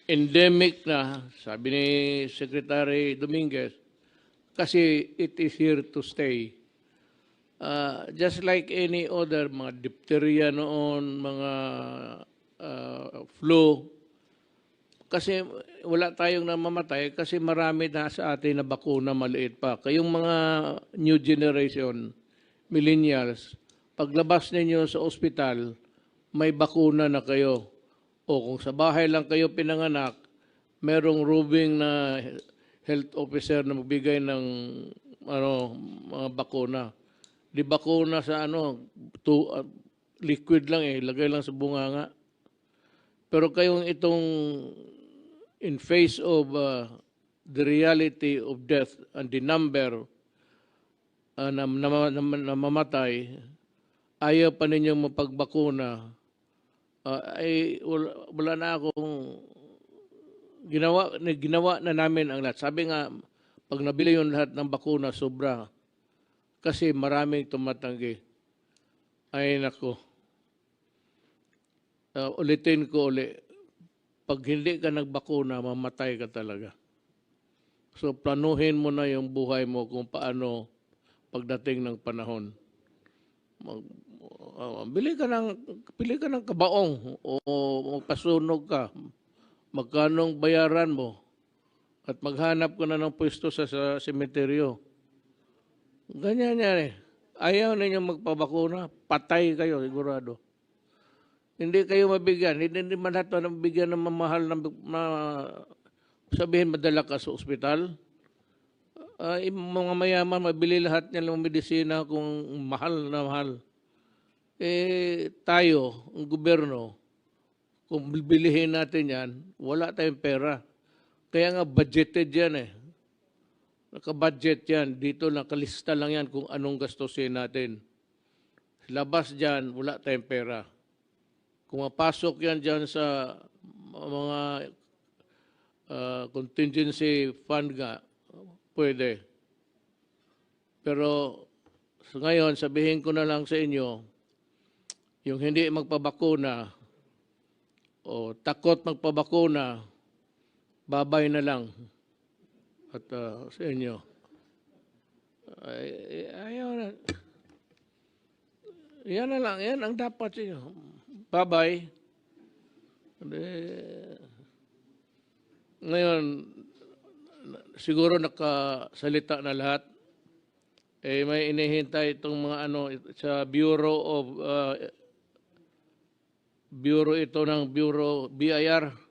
Endemic na, sabi ni Secretary Dominguez, kasi it is here to stay. Just like any other, mga diphtheria noon, mga flu, kasi wala tayong namamatay kasi marami na sa atin na bakuna maliit pa. Kayong mga new generation, millennials, paglabas ninyo sa ospital, may bakuna na kayo. O kung sa bahay lang kayo pinanganak, merong roving na health officer na magbigay ng mga bakuna. Di bakuna sa liquid lang lagay lang sa bunganga. Pero kayong itong in face of the reality of death and the number na namamatay, ayaw pa ninyong mapagbakuna, ay wala na akong ginawa na namin ang lahat. Sabi nga, pag nabili yung lahat ng bakuna, sobra. Kasi maraming tumatanggi. Ay nako. Ulitin ko ulit. Pag hindi ka nagbakuna, mamatay ka talaga. So planuhin mo na yung buhay mo kung paano pagdating ng panahon. Pili ka ng kabaong o magpasunog ka. Magkanong bayaran mo at maghanap ka na ng pwesto sa semeteryo. Ganyan yan Ayaw ninyo magpabakuna, patay kayo sigurado. Hindi kayo mabigyan, hindi man lahat mabigyan ng mamahal na sabihin madala ka sa ospital. Mga mayaman, mabili lahat niya ng medisina kung mahal na mahal. Tayo, ang gobyerno, kung bibilihin natin yan, wala tayong pera. Kaya nga budgeted yan Naka-budget yan. Dito nakalista lang yan kung anong gastusin natin. Labas dyan, wala tayong pera. Kung mapasok yan dyan sa mga contingency fund nga, pwede. Pero ngayon, sabihin ko na lang sa inyo, yung hindi magpabakuna o takot magpabakuna, babay na lang. At sa inyo, ayaw na. Yan na lang, yan ang dapat sa inyo. Babay. Ngayon, siguro nakasalita na lahat. May inihintay itong mga sa Bureau ito ng BIR.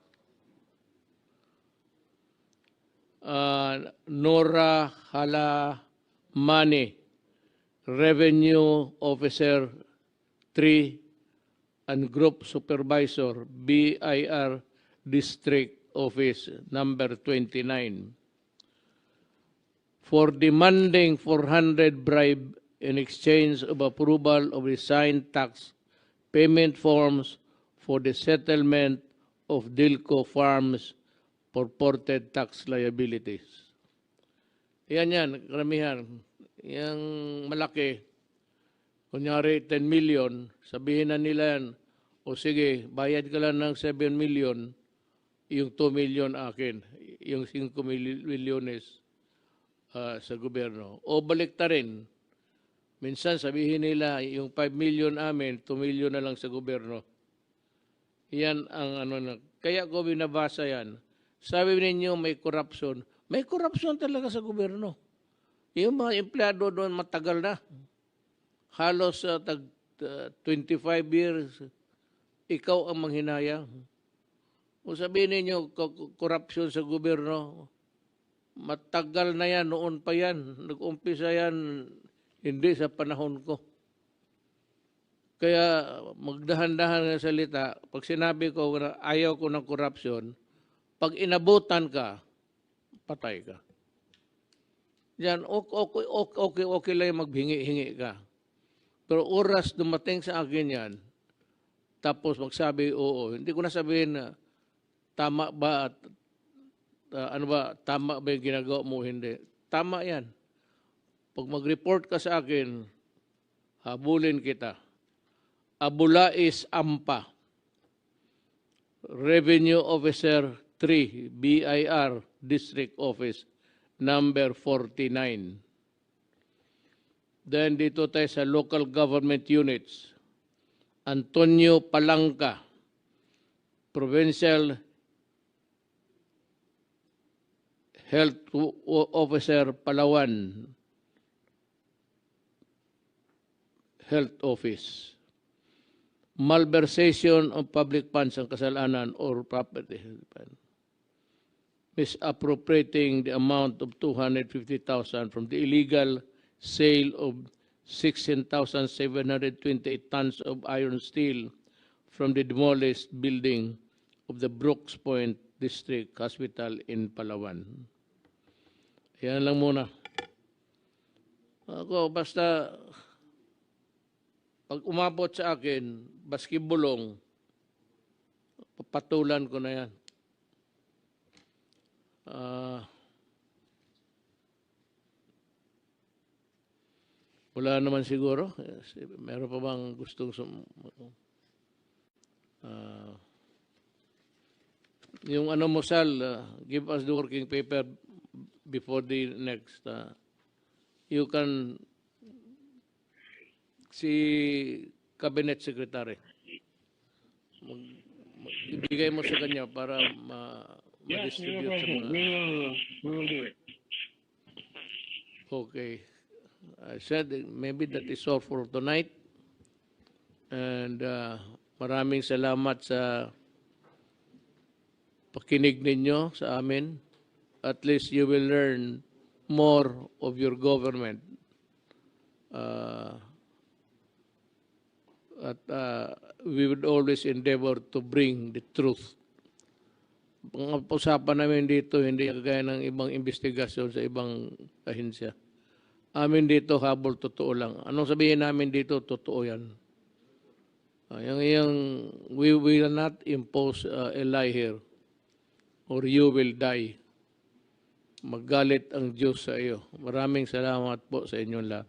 Nora Halamani, Revenue Officer 3 and Group Supervisor, BIR District Office number 29. For demanding 400 bribe in exchange of approval of the signed tax payment forms for the settlement of Dilco Farms purported tax liabilities. Yan, karamihan. Yung malaki, kunyari 10 million, sabihin na nila yan, o sige, bayad ka lang ng 7 million, yung 2 million akin, yung 5 milyones sa gobyerno. O balik ta rin. Minsan sabihin nila, yung 5 million amin, 2 million na lang sa gobyerno. Yan ang kaya ko binabasa yan. Sabi ninyo may corruption. May corruption talaga sa gobyerno. Yung mga empleyado doon matagal na. Halos 25 years, ikaw ang manghinayang. Kung sabihin ninyo corruption sa gobyerno, matagal na yan, noon pa yan. Nag-umpisa yan, hindi sa panahon ko. Kaya magdahan-dahan ng salita, pag sinabi ko na ayaw ko ng corruption, pag inabutan ka, patay ka. Yan, okay lang maghingi-hingi ka. Pero oras dumating sa akin yan, tapos magsabi, oo. Hindi ko na sabihin na tama ba, tama ba yung ginagawa mo, hindi. Tama yan. Pag mag-report ka sa akin, habulin kita. Abulais Ampa, Revenue Officer 3, BIR, District Office, number 49. Then dito tayo sa local government units. Antonio Palangka, Provincial Health Officer, Palawan, Health Office. Malversation of public funds ang kasalanan or property. Misappropriating the amount of 250,000 from the illegal sale of 16,728 tons of iron steel from the demolished building of the Brooks Point District Hospital in Palawan. Yan lang muna. Ako, basta pag umabot sa akin, baski bulong, papatulan ko na yan. Wala naman siguro. Meron pa bang gustong yung ano mo, Sal, give us the working paper before the next. You can si Cabinet Secretary. Ibigay mo sa kanya para ma-distribute sa mga... We will do it. Okay. I said maybe that is all for tonight. And maraming salamat sa pakinig ninyo sa amin. At least you will learn more of your government. We would always endeavor to bring the truth. Ang usapan namin dito, hindi kagaya ng ibang investigasyon sa ibang ahensya. Amin dito, habol, totoo lang. Anong sabihin namin dito, totoo yan. We will not impose a lie here or you will die. Maggalit ang Diyos sa iyo. Maraming salamat po sa inyong lahat.